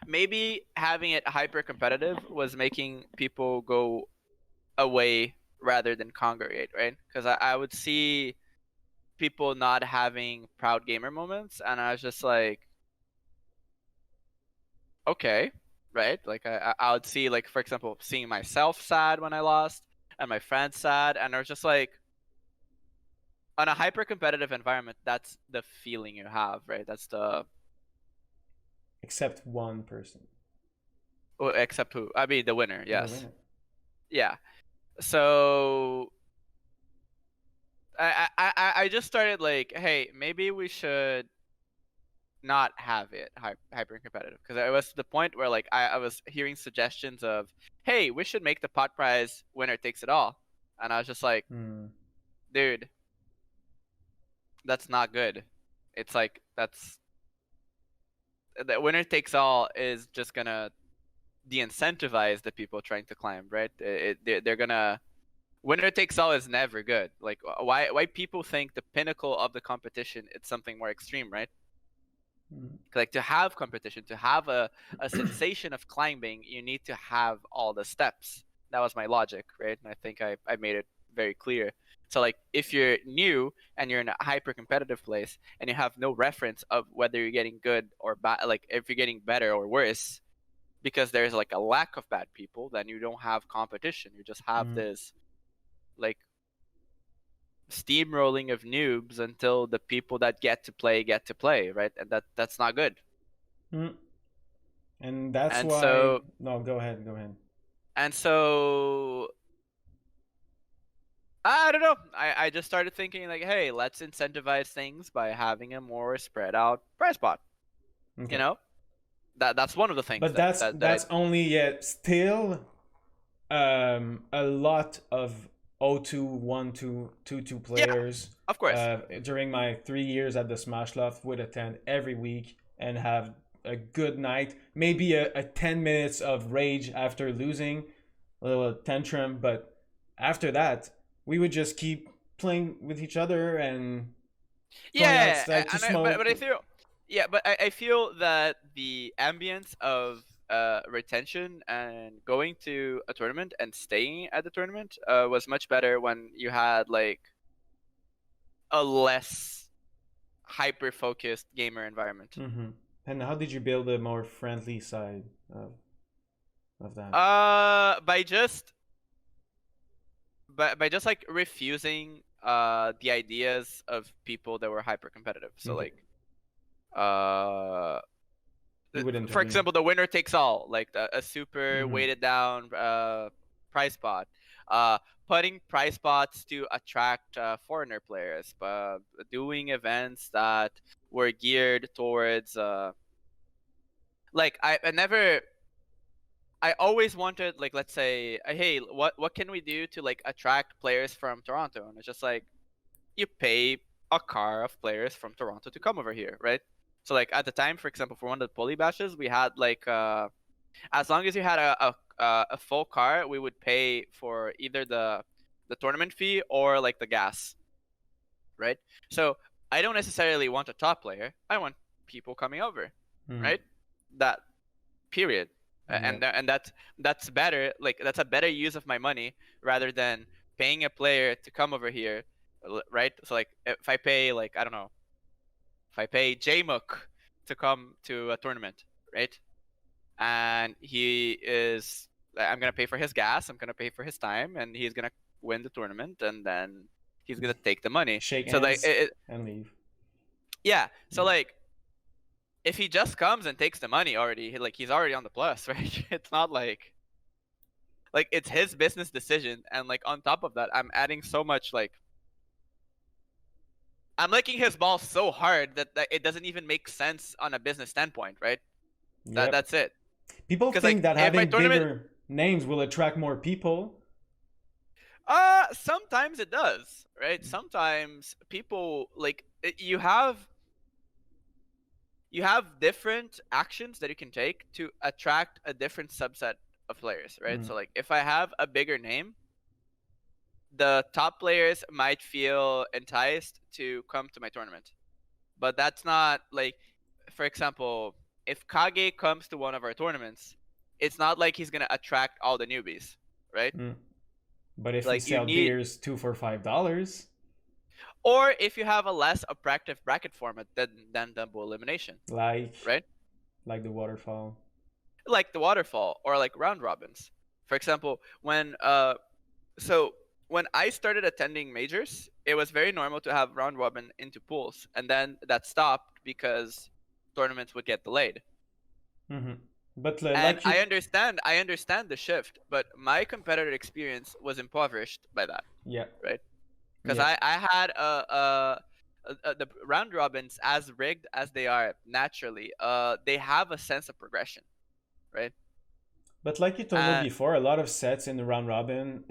maybe having it hyper competitive was making people go away rather than congregate, right? Because I would see people not having proud gamer moments, and I was just like, okay, right? Like I would see like, for example, seeing myself sad when I lost and my friends sad, and I was just like, on a hyper competitive environment, that's the feeling you have, right? That's the Except one person. except who? I mean, the winner. The Yes. winner. Yeah. So I just started like, hey, maybe we should not have it hyper competitive, because I was to the point where like I was hearing suggestions of, hey, we should make the pot prize winner takes it all, and I was just like, dude, that's not good. It's like that's the winner takes all is just gonna de-incentivize the people trying to climb, right? They're gonna winner takes all is never good. Like why people think the pinnacle of the competition it's something more extreme, right? Like to have competition, to have a sensation of climbing, you need to have all the steps. That was my logic, right? And I think I made it very clear. So like if you're new and you're in a hyper competitive place and you have no reference of whether you're getting good or bad, like if you're getting better or worse, because there's like a lack of bad people, then you don't have competition. You just have this like steamrolling of noobs until the people that get to play, right? And that's not good. And that's And why. so No, go ahead. Go ahead. and so I don't know. I just started thinking like, hey, let's incentivize things by having a more spread out prize pot. Okay. You know, that's one of the things. But that that's only yet still a lot of 0-2, 1-2, 2-2 players. Yeah, of course. During my 3 years at the Smash Loft, would attend every week and have a good night. Maybe a 10 minutes of rage after losing, a little tantrum, but after that, we would just keep playing with each other and going outside to smoke. But I feel, yeah, but I feel that the ambience of retention and going to a tournament and staying at the tournament was much better when you had like a less hyper focused gamer environment. And how did you build a more friendly side of that? By just like refusing the ideas of people that were hyper competitive. So like for example, the winner takes all, like a super weighted down prize pot. Putting prize pots to attract foreigner players, doing events that were geared towards like I always wanted, like, let's say, hey, what can we do to like attract players from Toronto? And it's just like you pay a car of players from Toronto to come over here, right? So like at the time, for example, for one of the poly bashes, we had like As long as you had a full car, we would pay for either the tournament fee or like the gas, right? So I don't necessarily want a top player. I want people coming over, right? That period. Yeah. And that's better. Like that's a better use of my money rather than paying a player to come over here, right? So like if I pay like I don't know, if I pay Jmook to come to a tournament, right? And I'm gonna pay for his gas, I'm gonna pay for his time, and he's gonna win the tournament, and then he's gonna take the money. Shake So like, hands and leave. yeah. So like, if he just comes and takes the money already, like he's already on the plus, right? It's not like it's his business decision, and like on top of that, I'm adding so much like. I'm licking his ball so hard that it doesn't even make sense on a business standpoint, right? Yep. That's it. People think like, that having bigger names will attract more people. Sometimes it does, right? Sometimes people like you have different actions that you can take to attract a different subset of players, right? So like if I have a bigger name, the top players might feel enticed to come to my tournament. But that's not like, for example, if Kage comes to one of our tournaments, it's not like he's gonna attract all the newbies, right? But if like, we sell beers 2 for $5, or if you have a less attractive bracket format than double elimination, right? Like the waterfall, or like round robins. For example, when when I started attending majors, it was very normal to have round robin into pools, and then that stopped because tournaments would get delayed. But and I understand the shift, but my competitor experience was impoverished by that. Yeah. Right. Because I had the round robins, as rigged as they are naturally, they have a sense of progression, right? But like you told me before, a lot of sets in the round robin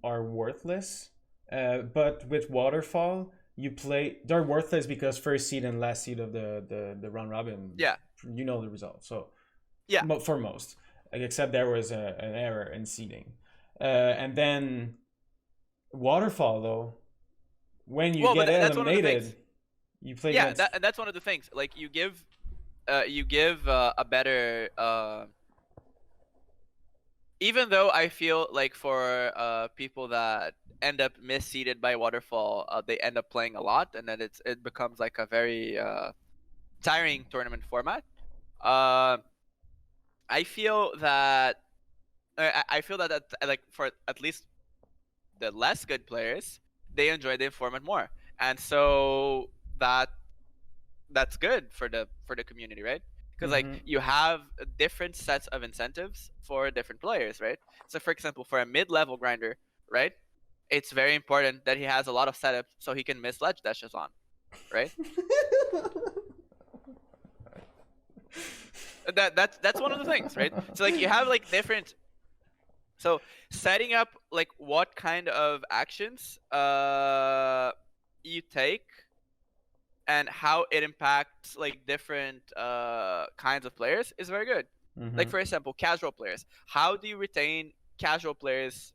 are worthless. But with waterfall, they're worthless because first seed and last seed of the round robin. Yeah. You know the result. So yeah, for most, except there was an error in seeding, and then waterfall though, when you get eliminated, you play. Yeah, that's one of the things. Like you give a better. Even though I feel like for people that end up misseeded by waterfall, they end up playing a lot, and then it becomes like a very tiring tournament format. I feel that like for at least the less good players, they enjoy the format more, and so that's good for the community, right? Because like you have different sets of incentives for different players, right? So for example, for a mid-level grinder, right, it's very important that he has a lot of setups so he can miss ledge dashes on, right? That's one of the things, right? So like you have like different. So setting up like what kind of actions you take and how it impacts like different kinds of players is very good. Like for example, casual players. How do you retain casual players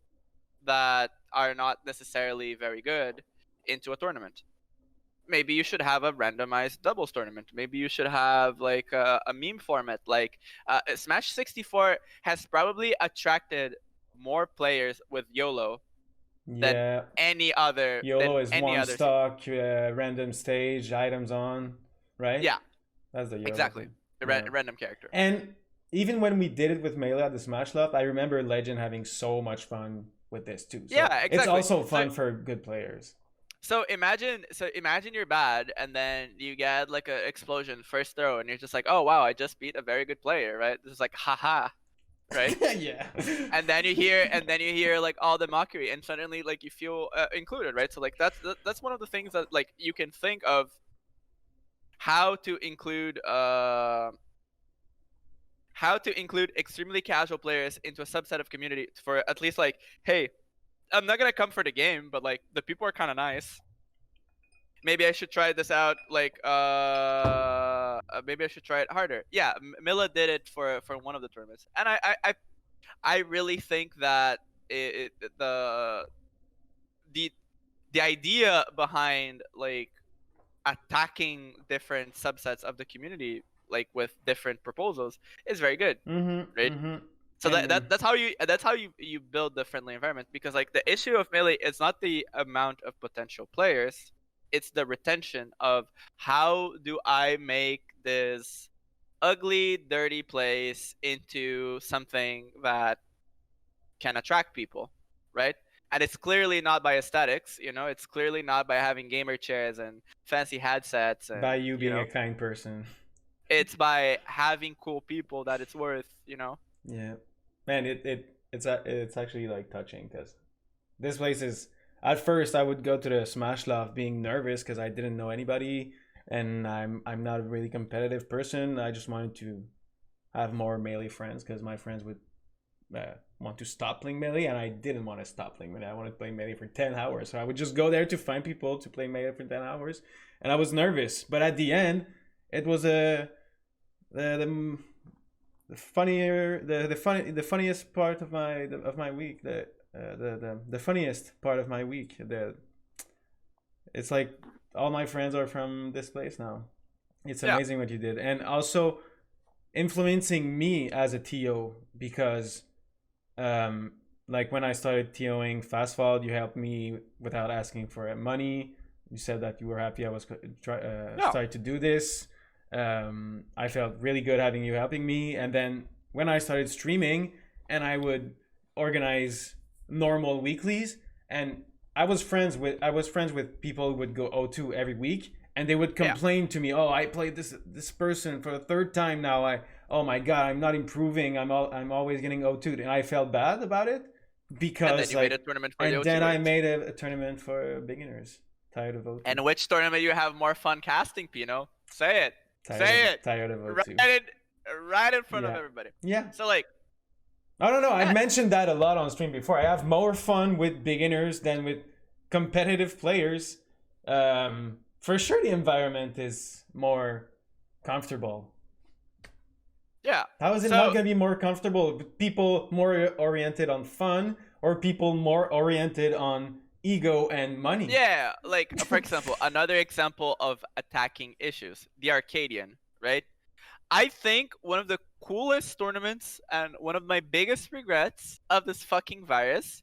that are not necessarily very good into a tournament? Maybe you should have a randomized doubles tournament. Maybe you should have like a meme format. Like Smash 64 has probably attracted more players with YOLO than any other. YOLO is one stock, random stage, items on, right? Yeah, that's the YOLO. Exactly. Random character. And even when we did it with Melee at the Smash Loft, I remember Legend having so much fun with this too. So yeah, exactly. It's also fun for good players. So imagine you're bad, and then you get like an explosion first throw, and you're just like, oh wow, I just beat a very good player, right? This is like haha, right? Yeah. And then you hear like all the mockery, and suddenly like you feel included, right? So like that's one of the things that like you can think of how to include extremely casual players into a subset of community for at least like, hey, I'm not gonna come for the game, but like the people are kind of nice. maybe I should try this out. Like, maybe I should try it harder. Yeah, Mila did it for one of the tournaments, and I really think that the the idea behind like attacking different subsets of the community, like with different proposals, is very good, right? So that's how you build the friendly environment, because like the issue of Melee is not the amount of potential players, it's the retention of how do I make this ugly, dirty place into something that can attract people, right? And it's clearly not by aesthetics, it's clearly not by having gamer chairs and fancy headsets and by you being a kind person. It's by having cool people that it's worth, Yeah, man, it's actually like touching, because this place is, at first I would go to the Smash Loft being nervous because I didn't know anybody, and I'm not a really competitive person. I just wanted to have more Melee friends because my friends would want to stop playing Melee, and I didn't want to stop playing Melee. I wanted to play Melee for 10 hours. So I would just go there to find people to play Melee for 10 hours. And I was nervous. But at the end, it was the funniest part of my week. The funniest part of my week. It's like all my friends are from this place now. It's amazing what you did. And also influencing me as a TO, because like when I started TOing Fast Fall, you helped me without asking for money. You said that you were happy I was started to do this. I felt really good having you helping me. And then when I started streaming and I would organize normal weeklies, and I was friends with people who would go O2 every week, and they would complain to me, "Oh, I played this person for the third time now. Oh my god, I'm not improving. I'm always getting O2'd," and I felt bad about it because. And then you made a tournament for and the O2, then I made a tournament for beginners. Tired of O2. And which tournament you have more fun casting, Pino? Say it. Tired of O2. Right in front of everybody. Yeah. So like. I don't know. I've mentioned that a lot on stream before. I have more fun with beginners than with competitive players. For sure, the environment is more comfortable. Yeah. How is it not going to be more comfortable? People more oriented on fun, or people more oriented on ego and money? Yeah, like for example, another example of attacking issues, the Arcadian, right? I think one of the coolest tournaments and one of my biggest regrets of this fucking virus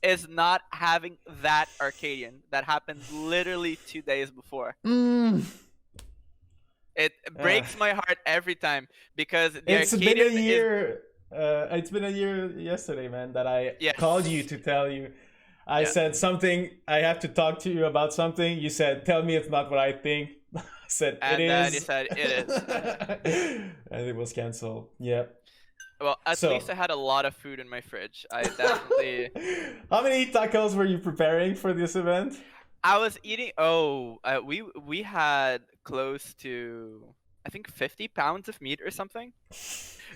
is not having that Arcadian that happened literally 2 days before. It breaks my heart every time, because it's been a year. It's been a year yesterday, man, that I called you to tell you. I said something. I have to talk to you about something. You said, "Tell me it's not what I think." I said, "It is." And then you said, "It is." And it was canceled. Yeah. Well, at least I had a lot of food in my fridge. I definitely. How many tacos were you preparing for this event? I was eating. We had close to, I think, 50 pounds of meat or something.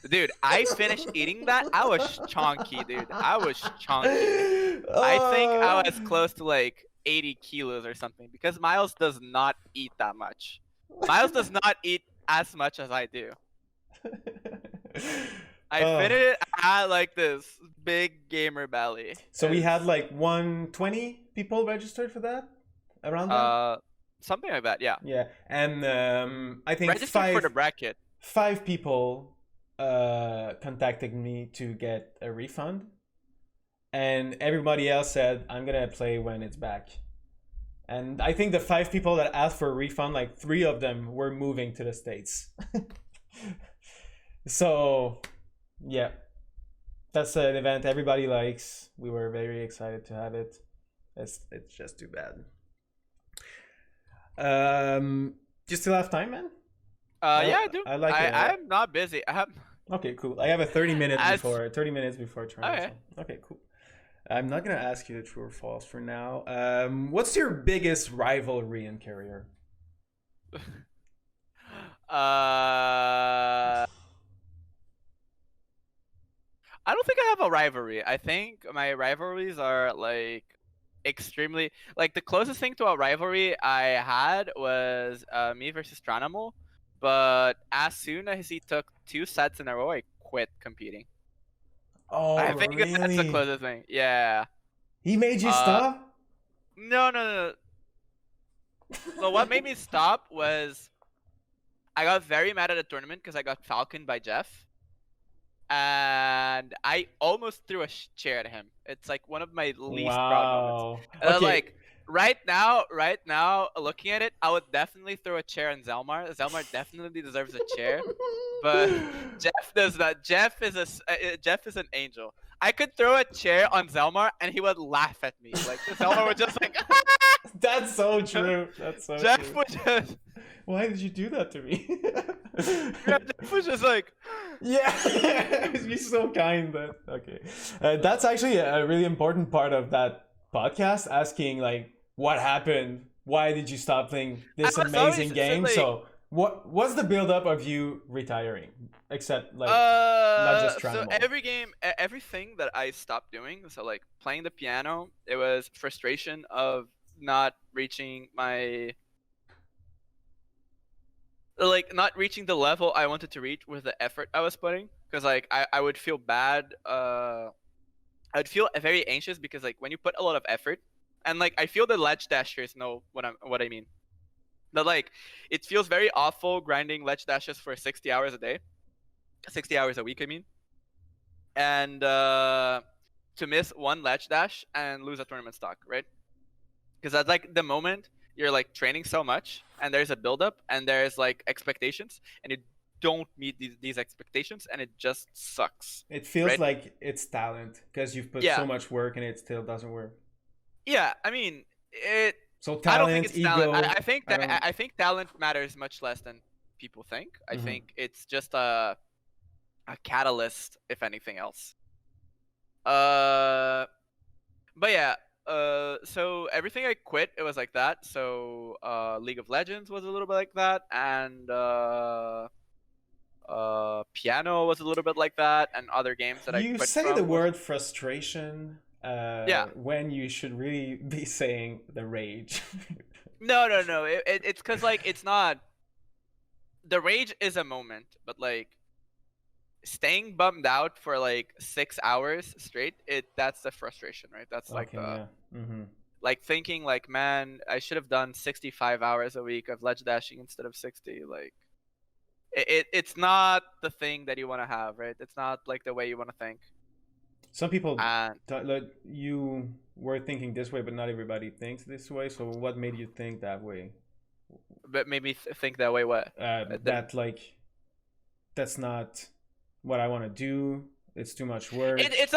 Dude, I finished eating that. I was chunky, dude. I was chunky. I think I was close to like 80 kilos or something, because Miles does not eat that much. Miles does not eat as much as I do. I finished it. I had like this big gamer belly. So we had like 120 people registered for that? Around that? Something like that, yeah. Yeah, and I think registered for the bracket. 5 people contacted me to get a refund, and everybody else said, "I'm gonna play when it's back." And I think the 5 people that asked for a refund, like 3 of them were moving to the States. So yeah, that's an event everybody likes. We were very excited to have it. It's just too bad. Do you still have time, man? Yeah, I do. I'm not busy. Okay, cool. I have a 30 minutes before trying. Okay. Okay, cool. I'm not gonna ask you the true or false for now. What's your biggest rivalry in career? I don't think I have a rivalry. I think my rivalries are like extremely like the closest thing to a rivalry I had was me versus Tranimal, but as soon as he took 2 sets in a row, I quit competing. Oh, I think that's the really? closest thing. Yeah. He made you Uh, stop? no, no, no. So what made me stop was I got very mad at a tournament because I got falconed by Jeff, and I almost threw a chair at him. It's like one of my least proud moments. Wow. And I was Okay. like, right now, looking at it, I would definitely throw a chair on Zelmar. Zelmar definitely deserves a chair, but Jeff does not. Jeff is Jeff is an angel. I could throw a chair on Zelmar and he would laugh at me. Like Zelmar would just like. That's so true. That's so Jeff true. would just. Why did you do that to me? Yeah, Jeff was just like. Yeah, he's so kind. But okay, that's actually a really important part of that podcast. Asking like, what happened? Why did you stop playing this I was always amazing game? like, So, what's the build up of you retiring? Except like not just trying. So every game, everything that I stopped doing, so like playing the piano, it was frustration of not reaching my, like not reaching the level I wanted to reach with the effort I was putting, because like I would feel bad, I would feel very anxious because like when you put a lot of effort, and like I feel the ledge dashers know what I mean. That like it feels very awful grinding ledge dashes for 60 hours a day. 60 hours a week, I mean. And to miss one ledge dash and lose a tournament stock, right? Because that's like the moment you're like training so much and there's a build-up and there's like expectations and you don't meet these expectations and it just sucks. It feels right? like it's talent because you've put so much work and it still doesn't work. Yeah, I mean, So talent, I don't think it's ego. talent. I think talent matters much less than people think. I think it's just a catalyst, if anything else. But yeah. So everything I quit, it was like that. So League of Legends was a little bit like that, and piano was a little bit like that, and other games that I quit. You say the word frustration when you should really be saying the rage. No. It's because like it's not. The rage is a moment, but like staying bummed out for like 6 hours straight, that's the frustration, right? That's like like thinking like, man, I should have done 65 hours a week of ledge dashing instead of 60. Like it's not the thing that you want to have, right? It's not like the way you want to think. Some people like, you were thinking this way, but not everybody thinks this way. So what made you think that way? But maybe think that way. What? That like that's not what I want to do. It's too much work. It's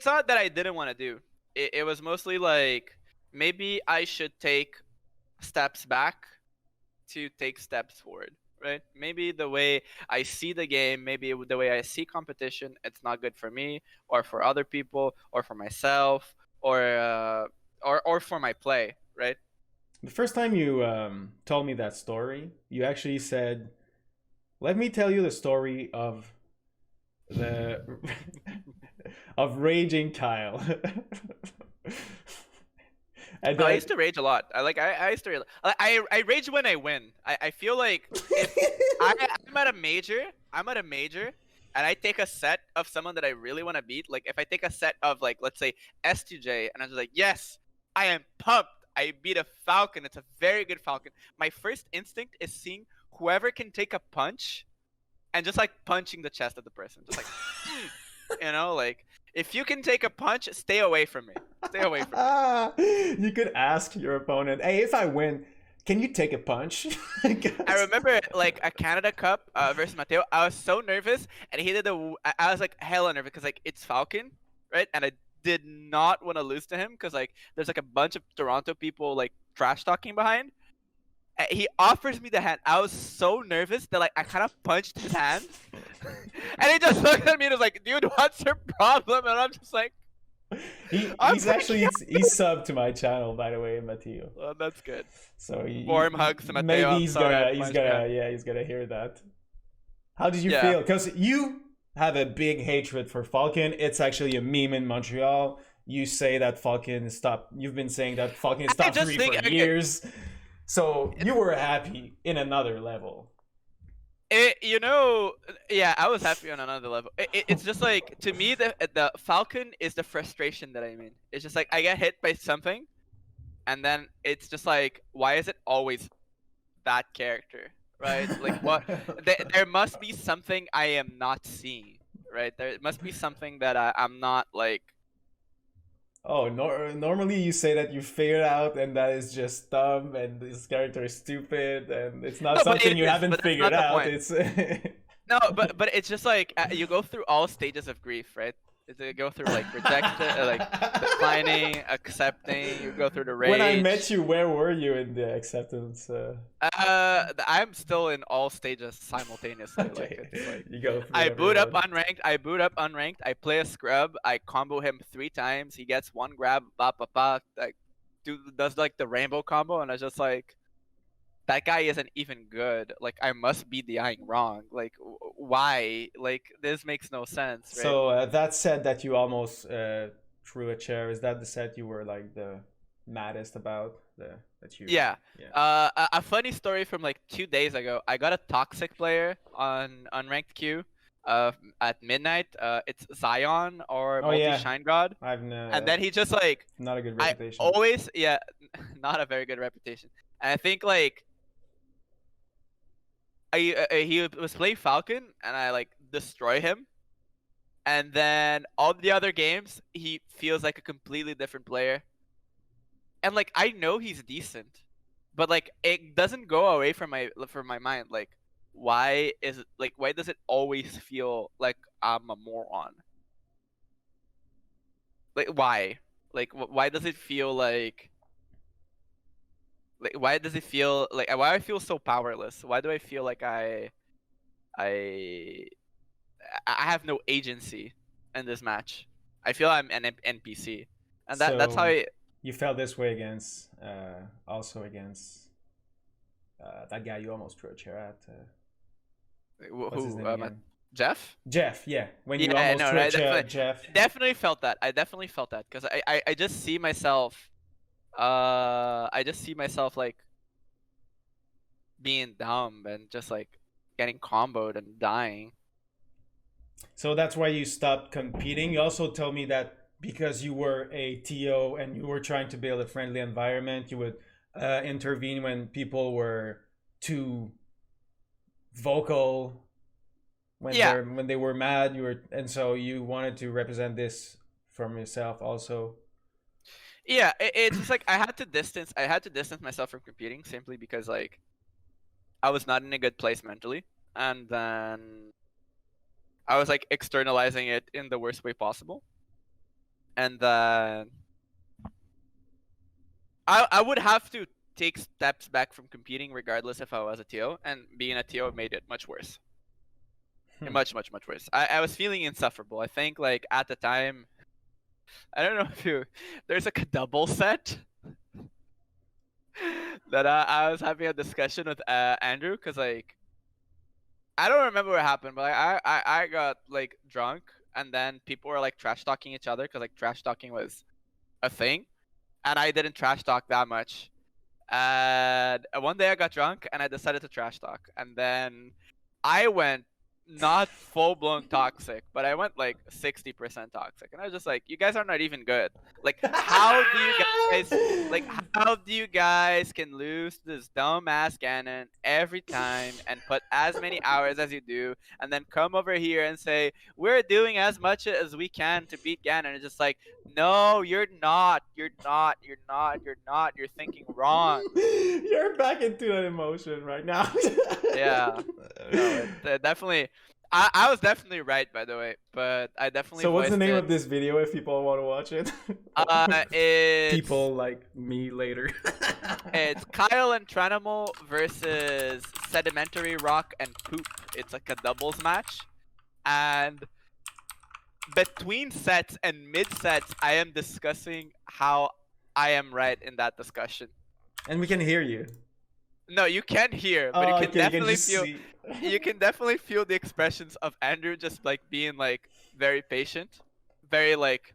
not that I didn't want to do. It was mostly like maybe I should take steps back to take steps forward, right? Maybe the way I see the game, maybe the way I see competition, it's not good for me or for other people or for myself or for my play, right? The first time you told me that story, you actually said, "Let me tell you the story of the of raging Kyle." I used to rage a lot. I used to I rage when I win. I feel like if I'm at a major, and I take a set of someone that I really want to beat. Like if I take a set of like let's say S2J, and I'm just like, yes, I am pumped. I beat a Falcon. It's a very good Falcon. My first instinct is seeing whoever can take a punch and just like punching the chest of the person. Just like, you know, like if you can take a punch, stay away from me. Stay away from me. You could ask your opponent, hey, if I win, can you take a punch? I remember like a Canada Cup versus Mateo. I was so nervous and he did I was like hella nervous because like it's Falcon, right? And I did not want to lose to him because like there's like a bunch of Toronto people like trash talking behind. He offers me the hand. I was so nervous that like I kind of punched his hand, and he just looked at me and was like, "Dude, what's your problem?" And I'm just like, he's actually he's subbed to my channel, by the way, Mateo. Well, that's good. So warm hugs to Mateo. Maybe he's gonna hear that. How did you feel? Because you have a big hatred for Falcon. It's actually a meme in Montreal. you say that Falcon stopped. You've been saying that Falcon is I top just 3 think for years. So you were happy in another level. Yeah, I was happy on another level. It's just like, to me, the Falcon is the frustration that I'm in. It's just like I get hit by something, and then it's just like, why is it always that character, right? Like, what? There must be something I am not seeing, right? There must be something that I'm not like. Oh, normally you say that you figured out and that is just dumb and this character is stupid and it's not No, but something it you is. haven't But that's figured not the out. point. It's No, but it's just like, you go through all stages of grief, right? You go through like rejection, like declining, accepting. You go through the when I met rage. you, where were you in the acceptance? I'm still in all stages simultaneously. Like, Okay, it's like you go through I boot up everyone. unranked. I boot up unranked. I play a scrub. I combo him 3 times. He gets 1 grab. Ba ba ba. Like, does like the rainbow combo, and I was just like, that guy isn't even good. Like, I must be DIing wrong. Like, why? Like, this makes no sense, right? So that set that you almost threw a chair, is that the set you were like the maddest about? That you Yeah. yeah. A funny story from like 2 days ago. I got a toxic player on unranked queue, at midnight. It's Zion or Oh yeah, Shine God, I've and then he just like, not a good I reputation. always, yeah, not a very good reputation. And I think like he was playing Falcon, and I like destroy him, and then all the other games he feels like a completely different player. And like, I know he's decent, but like, it doesn't go away from my mind. Like, why does it always feel like I'm a moron? Like, why? Like, why does it feel like why does it feel like, why do I feel so powerless? Why do I feel like I I have no agency in this match? I feel I'm an NPC, and that's how So I. you felt this way against also against that guy you almost threw a chair at. What's his Who? name again? Jeff? Jeff. Yeah, when you Yeah, almost no, threw a right. chair Definitely, at Jeff. definitely felt that. I definitely felt that because I just see myself. I just see myself like being dumb and just like getting comboed and dying. So that's why you stopped competing. You also told me that because you were a TO and you were trying to build a friendly environment, you would intervene when people were too vocal, Yeah, when they were mad. You were, and so you wanted to represent this from yourself also. yeah. It's just like I had to distance. I had to distance myself from competing simply because like I was not in a good place mentally, and then I was like externalizing it in the worst way possible, and then I would have to take steps back from competing regardless if I was a TO, and being a TO made it much worse. Much, much, much worse. I was feeling insufferable. I think like at the time, I don't know if there's like a double set that I was having a discussion with Andrew, because like I don't remember what happened, but like, I got like drunk, and then people were like trash talking each other because like trash talking was a thing, and I didn't trash talk that much. And one day I got drunk and I decided to trash talk, and then I went not full blown toxic, but I went like 60% toxic, and I was just like, "You guys are not even good. Like, how do you guys how do you guys can lose to this dumb ass Ganon every time and put as many hours as you do, and then come over here and say we're doing as much as we can to beat Ganon?" It's just like, no, you're not. You're not. You're not. You're not. You're thinking wrong. You're back into that emotion right now. Yeah. No, it definitely. I was definitely right, by the way, but I definitely So what's the voiced name it. of this video if people want to watch it? It's People like me later. it's Kyle and Tranimal versus Sedimentary Rock and Poop. It's like a doubles match, and between sets and mid sets, I am discussing how I am right in that discussion. And we can hear you. No, you can't hear, but you can Okay, definitely just feel. see. You can definitely feel the expressions of Andrew just like being like very patient, very like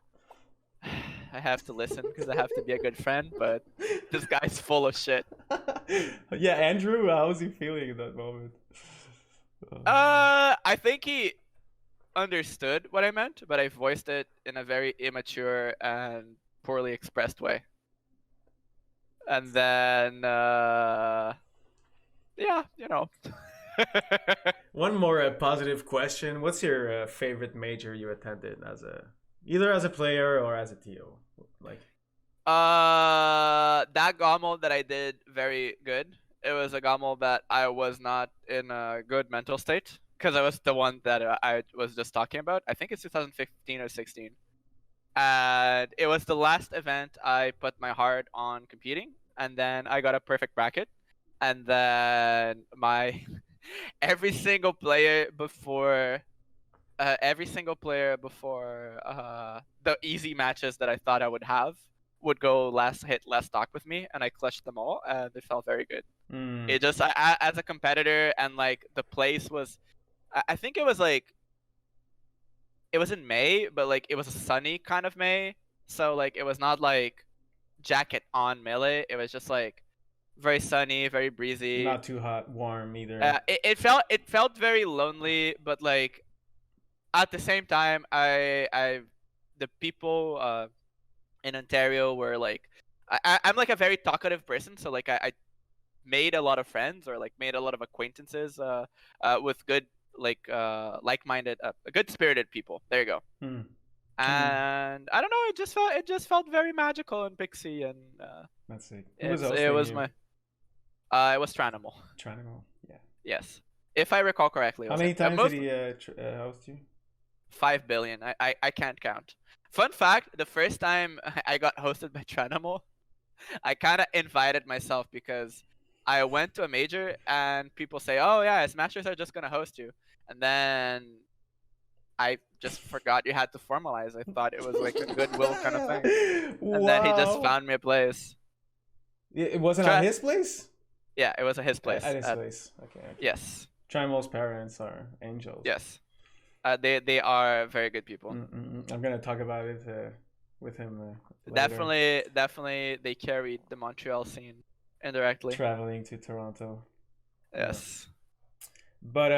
I have to listen because I have to be a good friend. But this guy's full of shit. Yeah, Andrew, how was he feeling in that moment? I think he understood what I meant, but I voiced it in a very immature and poorly expressed way. And then, yeah, you know. One more positive question. What's your favorite major you attended either as a player or as a TO? Like, that GOML that I did very good. It was a GOML that I was not in a good mental state because I was the one that I was just talking about. I think it's 2015 or 16. And it was the last event I put my heart on competing, and then I got a perfect bracket, and then my every single player before the easy matches that I thought I would have would go last stock with me, and I clutched them all, and it felt very good. It just as a competitor, and like the place was, I think it was like, it was in May, but like it was a sunny kind of May, so like it was not like jacket on melee. It was just like very sunny, very breezy. Not too hot, warm either. It felt very lonely, but like at the same time, the people in Ontario were like, I'm like a very talkative person, so like I made a lot of friends or like made a lot of acquaintances with good like-minded, good-spirited people. There you go. And I don't know, it just felt very magical and pixie, and let's see. It was Tranimal. Tranimal, yeah. Yes, if I recall correctly. How many times did he host you? 5 billion. I can't count. Fun fact: the first time I got hosted by Tranimal, I kind of invited myself because I went to a major and people say, "Oh yeah, Smashers are just gonna host you," and then I just forgot you had to formalize. I thought it was like a goodwill kind of thing, and then he just found me a place. It wasn't at his place. Yeah, it was at his place. At his place. Okay. Yes. Trimal's parents are angels. Yes. They are very good people. I'm gonna talk about it with him. Later. Definitely, they carried the Montreal scene indirectly. Traveling to Toronto. Yes. Yeah. But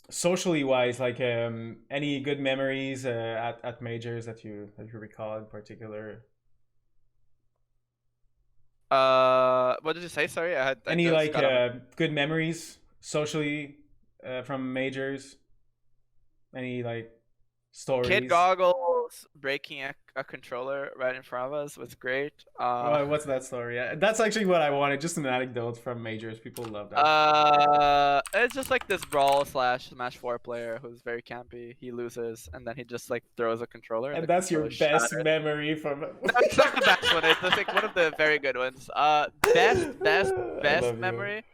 socially wise, like any good memories at majors that you recall in particular? What did you say? Sorry, any good memories socially from majors? Any like stories? Kid Goggles breaking a controller right in front of us was great. What's that story? Yeah, that's actually what I wanted. Just an anecdote from majors. People love that. It's just like this brawl / Smash 4 player who's very campy. He loses and then he just like throws a controller. And that's your best memory from it. That's not the best one. It's like one of the very good ones. Best memory.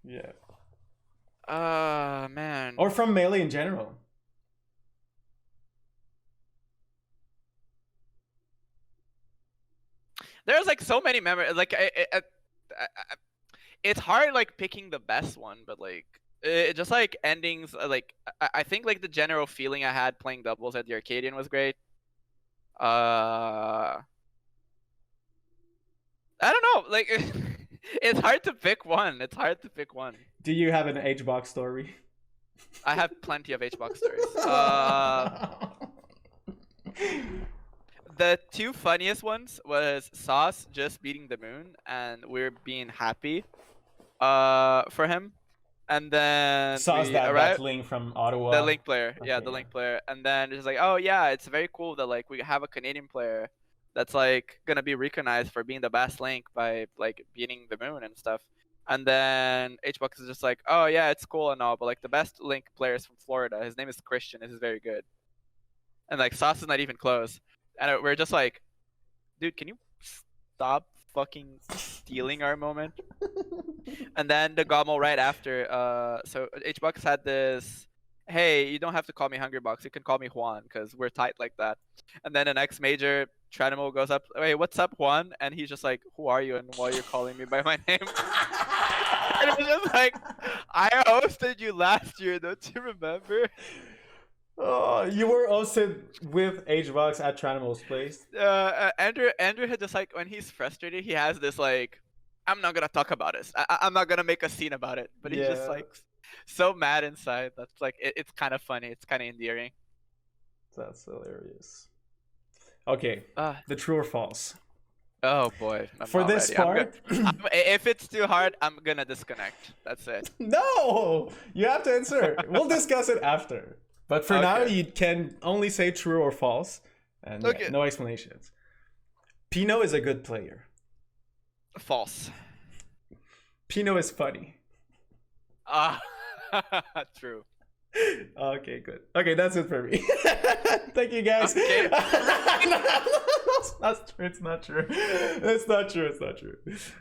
You. Yeah. Man. Or from Melee in general. There's like so many memories. Like it's hard like picking the best one, but like it just like endings. Like I think like the general feeling I had playing doubles at the Arcadian was great. I don't know. Like it's hard to pick one. Do you have an HBox story? I have plenty of HBox stories. The two funniest ones was Sauce just beating the moon, and we're being happy for him. And then Sauce that Link from Ottawa. The Link player. Okay, yeah, the Link player. And then it's like, oh yeah, it's very cool that like we have a Canadian player that's like gonna be recognized for being the best Link by like beating the moon and stuff. And then HBox is just like, oh yeah, it's cool and all, but like the best Link player is from Florida. His name is Christian. This is very good. And like Sauce is not even close. And we're just like, dude, can you stop fucking stealing our moment? And then the Gommel right after, so HBox had this, hey, you don't have to call me Hungrybox, you can call me Juan, because we're tight like that. And then the next major, Tranimo goes up, hey, what's up, Juan? And he's just like, who are you and why you're calling me by my name? And it was just like, I hosted you last year, don't you remember? Oh, you were also with HBox at Tranimo's place. Andrew had just like when he's frustrated, he has this like, I'm not gonna talk about this. I'm not gonna make a scene about it. But he's just Yeah, like so mad inside. That's like it's kind of funny. It's kind of endearing. that's hilarious. Okay, Uh, the true or false. oh boy, I'm For not this ready. part, If it's too hard, I'm gonna disconnect. That's it. no, you have to answer. We'll discuss it after. But for now, Okay. you can only say true or false, and yeah, Okay. no explanations. Pino is a good player. False. Pino is funny. Ah, true. Okay, good. Okay, that's it for me. Thank you, guys. Okay. That's true. It's not true. It's not true. It's not true.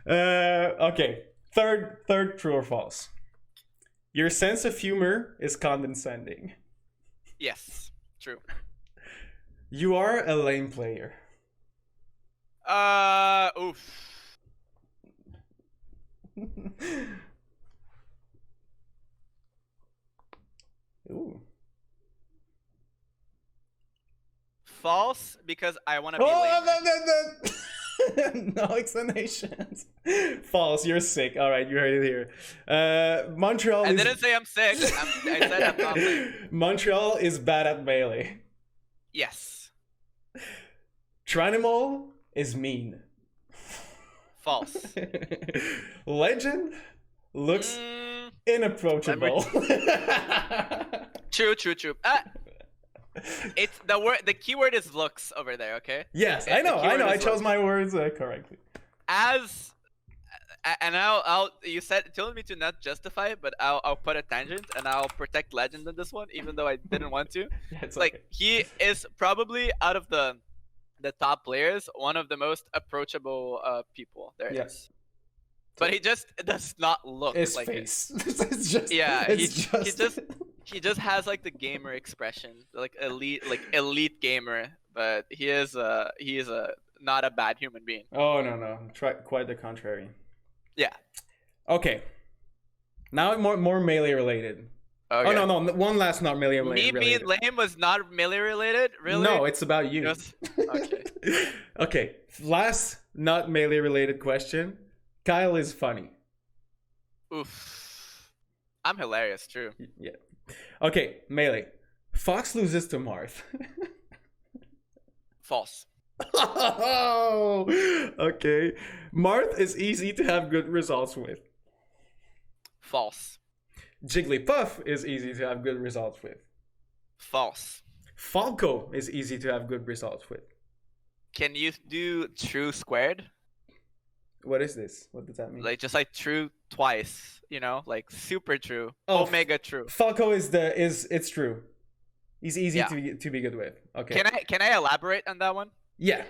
Okay. Third, true or false. Your sense of humor is condescending. Yes. True. You are a lame player. Oof. Ooh. False because I want to be Oh, no explanations. False. You're sick. All right, you heard it here. Montreal. I didn't say I'm sick. I said I'm not lame. Montreal is bad at melee. Yes. Tranimal is mean. False. Legend looks inapproachable. True. It's the word. The keyword is looks over there. Okay. Yes, I know. I chose my words correctly. And you told me to not justify it, but I'll put a tangent and I'll protect Legend in this one, even though I didn't want to. Yeah, it's like okay. He is probably out of the top players one of the most approachable people there is. Yes. But he just does not look his like face. It's just yeah. it's He just has like the gamer expression, like elite gamer. But he is not a bad human being. Oh no, quite the contrary. Yeah. Okay. Now more melee related. Okay. Oh no, one last not melee related. Me being lame was not melee related, really? No, it's about you. Okay. Okay. Last not melee related question. Kyle is funny. Oof. I'm hilarious, true. Yeah. Okay, melee. Fox loses to Marth. False. Oh, okay. Marth is easy to have good results with. False. Jigglypuff is easy to have good results with. False. Falco is easy to have good results with. Can you do true squared? What is this? What does that mean? Like just like true twice, like super true, Oh, omega true. Falco it's true. He's easy Yeah. to be good with. Okay. Can I elaborate on that one? Yeah.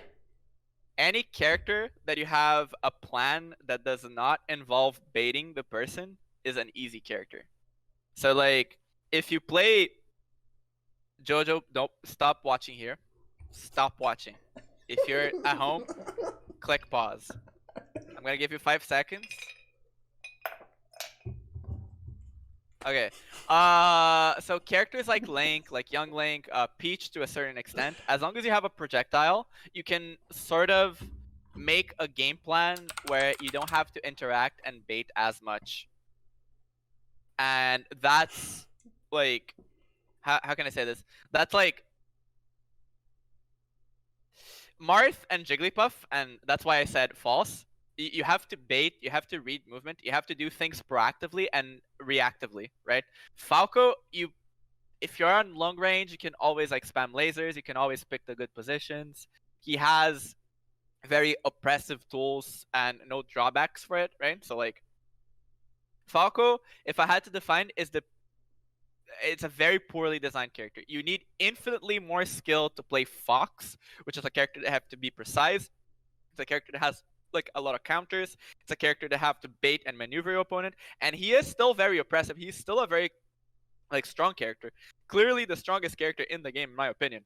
Any character that you have a plan that does not involve baiting the person is an easy character. So like if you play Jojo, don't stop watching here. Stop watching. If you're at home, click pause. I'm gonna give you 5 seconds. Okay. So characters like Link, like Young Link, Peach to a certain extent, as long as you have a projectile, you can sort of make a game plan where you don't have to interact and bait as much. And that's like, how can I say this? That's like Marth and Jigglypuff, and that's why I said false. You have to bait, you have to read movement, you have to do things proactively and reactively, right? Falco, if you're on long range, you can always like spam lasers, you can always pick the good positions. He has very oppressive tools and no drawbacks for it, right? So like Falco, if I had to define, it's a very poorly designed character. You need infinitely more skill to play Fox, which is a character that have to be precise. It's a character that has like a lot of counters. It's a character that have to bait and maneuver your opponent, and he is still very oppressive. He's still a very like strong character. Clearly the strongest character in the game, in my opinion,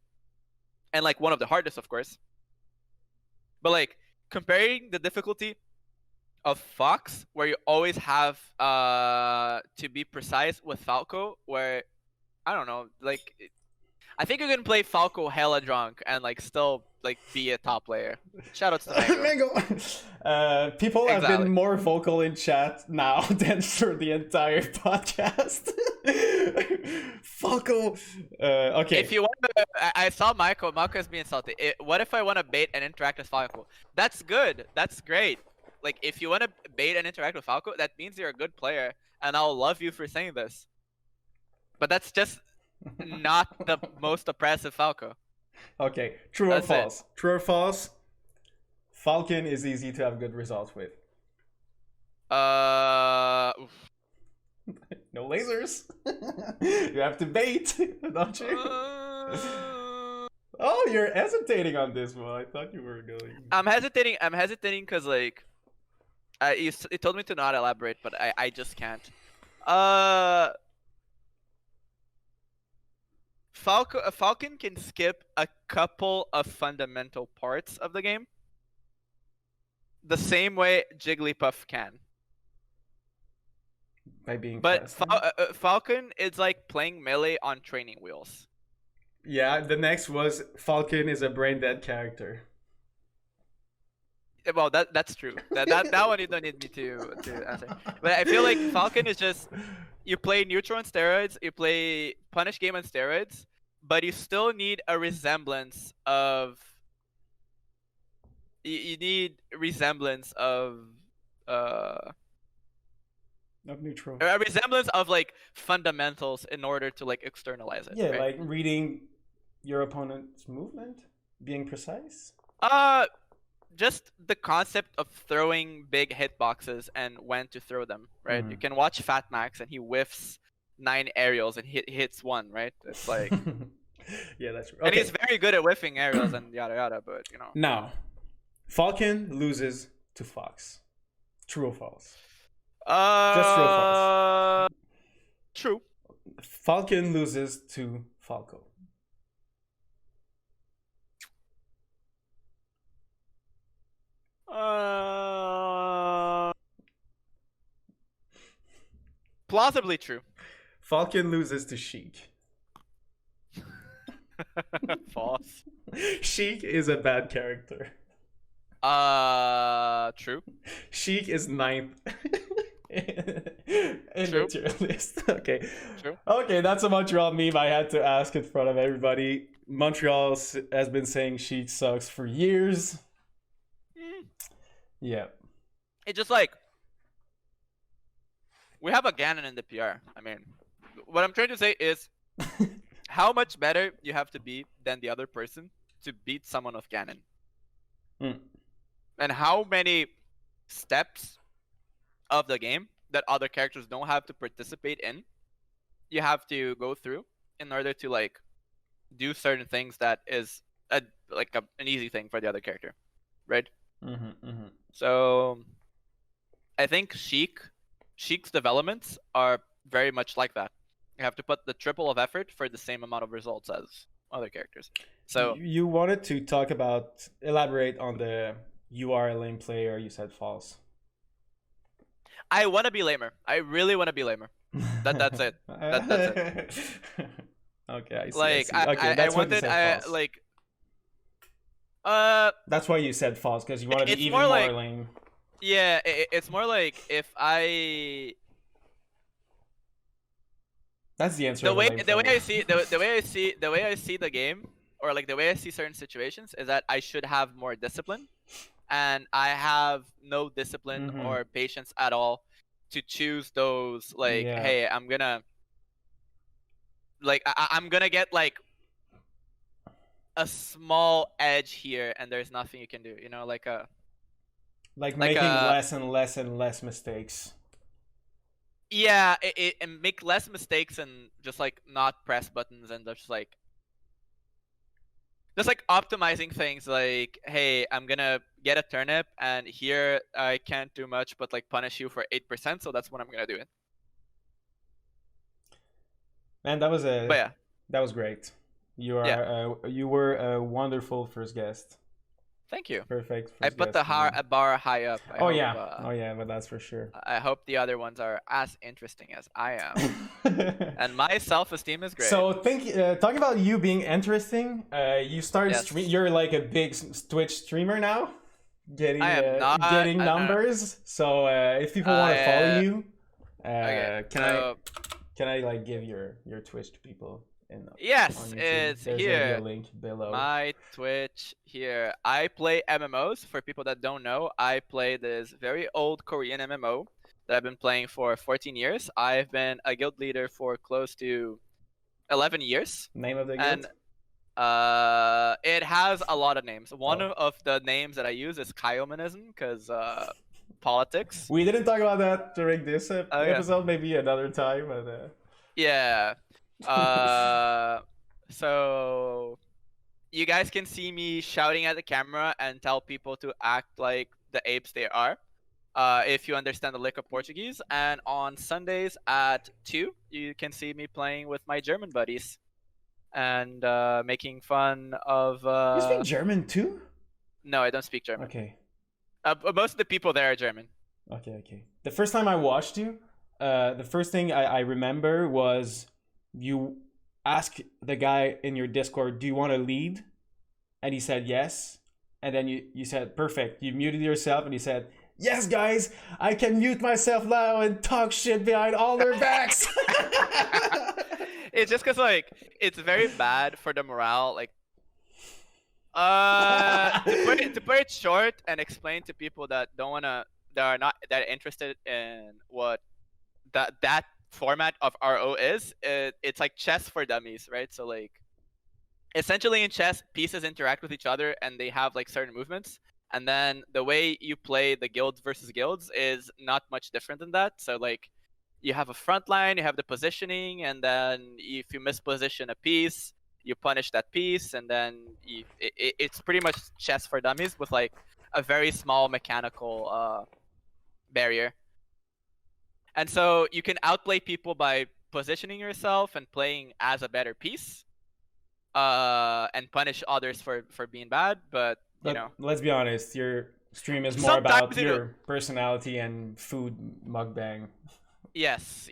and like one of the hardest, of course. But like comparing the difficulty of Fox, where you always have to be precise, with Falco, where I don't know, like I think you can play Falco hella drunk and like still like be a top player. Shoutouts to Mango. Mango. People have been more vocal in chat now than for the entire podcast. Falco. Okay. If you want to, I saw Michael. Michael is being salty. What if I want to bait and interact with Falco? That's good. That's great. Like if you want to bait and interact with Falco, that means you're a good player, and I'll love you for saying this. But that's just not the most oppressive Falco. Okay, true or false? True or false? Falcon is easy to have good results with. No lasers. You have to bait, don't you? Oh, you're hesitating on this one. I thought you were going. I'm hesitating. I'm hesitating because like, you told me to not elaborate, but I just can't. Falcon can skip a couple of fundamental parts of the game. The same way Jigglypuff can. By being but Falcon is like playing melee on training wheels. Yeah, the next was Falcon is a brain dead character. Well, that's true. That one you don't need me to answer. But I feel like Falcon is just, you play neutral on steroids, you play punish game on steroids, but you still need a resemblance of. You need resemblance of neutral. A resemblance of like fundamentals in order to like externalize it. Yeah, right? like reading your opponent's movement, being precise. Just the concept of throwing big hitboxes and when to throw them, right? You can watch Fat Max and he whiffs 9 aerials and hits 1, right? It's like yeah, that's true. Okay. And he's very good at whiffing aerials and yada yada, but you know. Now, Falcon loses to Fox. True or false? Just true or false? True. Falcon loses to Falco. Plausibly true. Falcon loses to Sheik. False. Sheik is a bad character. True. Sheik is 9th. in True. the tier list. Okay. True. Okay, that's a Montreal meme I had to ask in front of everybody. Montreal has been saying Sheik sucks for years. Yeah. It's just like, we have a Ganon in the PR. I mean, what I'm trying to say is how much better you have to be than the other person to beat someone with Ganon. And how many steps of the game that other characters don't have to participate in, you have to go through in order to like do certain things that is an easy thing for the other character, right? So I think Sheik's developments are very much like that. You have to put the triple of effort for the same amount of results as other characters. So you wanted to elaborate on the you are a lame player. You said false. I want to be lamer. I really want to be lamer. That's it. That's it. Okay, I see. Like I wanted. That's why you said false, because you want to be even more lame. Yeah, it's more like if I. That's the answer. The way I see the game, or like the way I see certain situations, is that I should have more discipline, and I have no discipline or patience at all to choose those. Like, hey, I'm gonna get like a small edge here, and there's nothing you can do. You know, like making less and less and less mistakes. Yeah, and make less mistakes and just like not press buttons and just like optimizing things. Like, hey, I'm gonna get a turnip, and here I can't do much but like punish you for 8%, so that's what I'm gonna do. Man, that was that was great. You were a wonderful first guest. Thank you. Perfect. I put the bar high up. Oh yeah, but that's for sure. I hope the other ones are as interesting as I am. And my self-esteem is great. So talking about you being interesting, you started you're like a big Twitch streamer now, getting numbers. So if people want to follow you, can I like give your Twitch to people? Yes, it's here. A link below. My Twitch here. I play MMOs. For people that don't know, I play this very old Korean MMO that I've been playing for 14 years. I've been a guild leader for close to 11 years. Name of the guild? And it has a lot of names. One of the names that I use is Caiomanism, because politics. We didn't talk about that during this episode. Maybe another time. But, yeah. So you guys can see me shouting at the camera and tell people to act like the apes they are, if you understand the lick of Portuguese. And on Sundays at 2, you can see me playing with my German buddies and making fun of. You speak German too? No, I don't speak German. Okay. Most of the people there are German. Okay. The first time I watched you, the first thing I remember was you ask the guy in your Discord, do you want to lead? And he said yes. And then you said, perfect. You muted yourself and he said, yes, guys, I can mute myself now and talk shit behind all their backs. It's just because, like, it's very bad for the morale. Like, to put it short and explain to people that are not that interested in what that format of RO is, it's like chess for dummies, right? So like essentially in chess, pieces interact with each other and they have like certain movements, and then the way you play the guilds versus guilds is not much different than that. So like you have a front line, you have the positioning, and then if you misposition a piece, you punish that piece, and then it's pretty much chess for dummies with like a very small mechanical barrier. And so you can outplay people by positioning yourself and playing as a better piece, and punish others for being bad. But you know, let's be honest, your stream is more about your personality and food mukbang. Yes.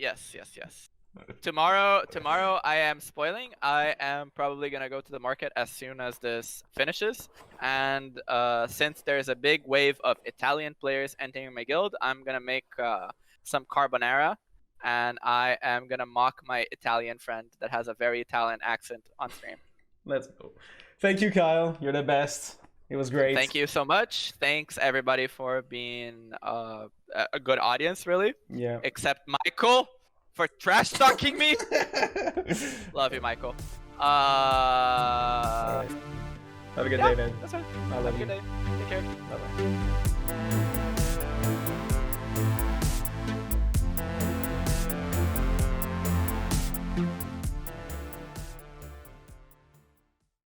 Tomorrow I am spoiling. I am probably gonna go to the market as soon as this finishes, and since there's a big wave of Italian players entering my guild, I'm gonna make some carbonara, and I am gonna mock my Italian friend that has a very Italian accent on stream. Let's go. Thank you, Kyle. You're the best. It was great. Thank you so much. Thanks everybody for being a good audience, really. Yeah. Except Michael for trash talking me. Love you, Michael. All right. Have a good day, man. That's fine. I love you. Have a good day. Take care. Bye-bye.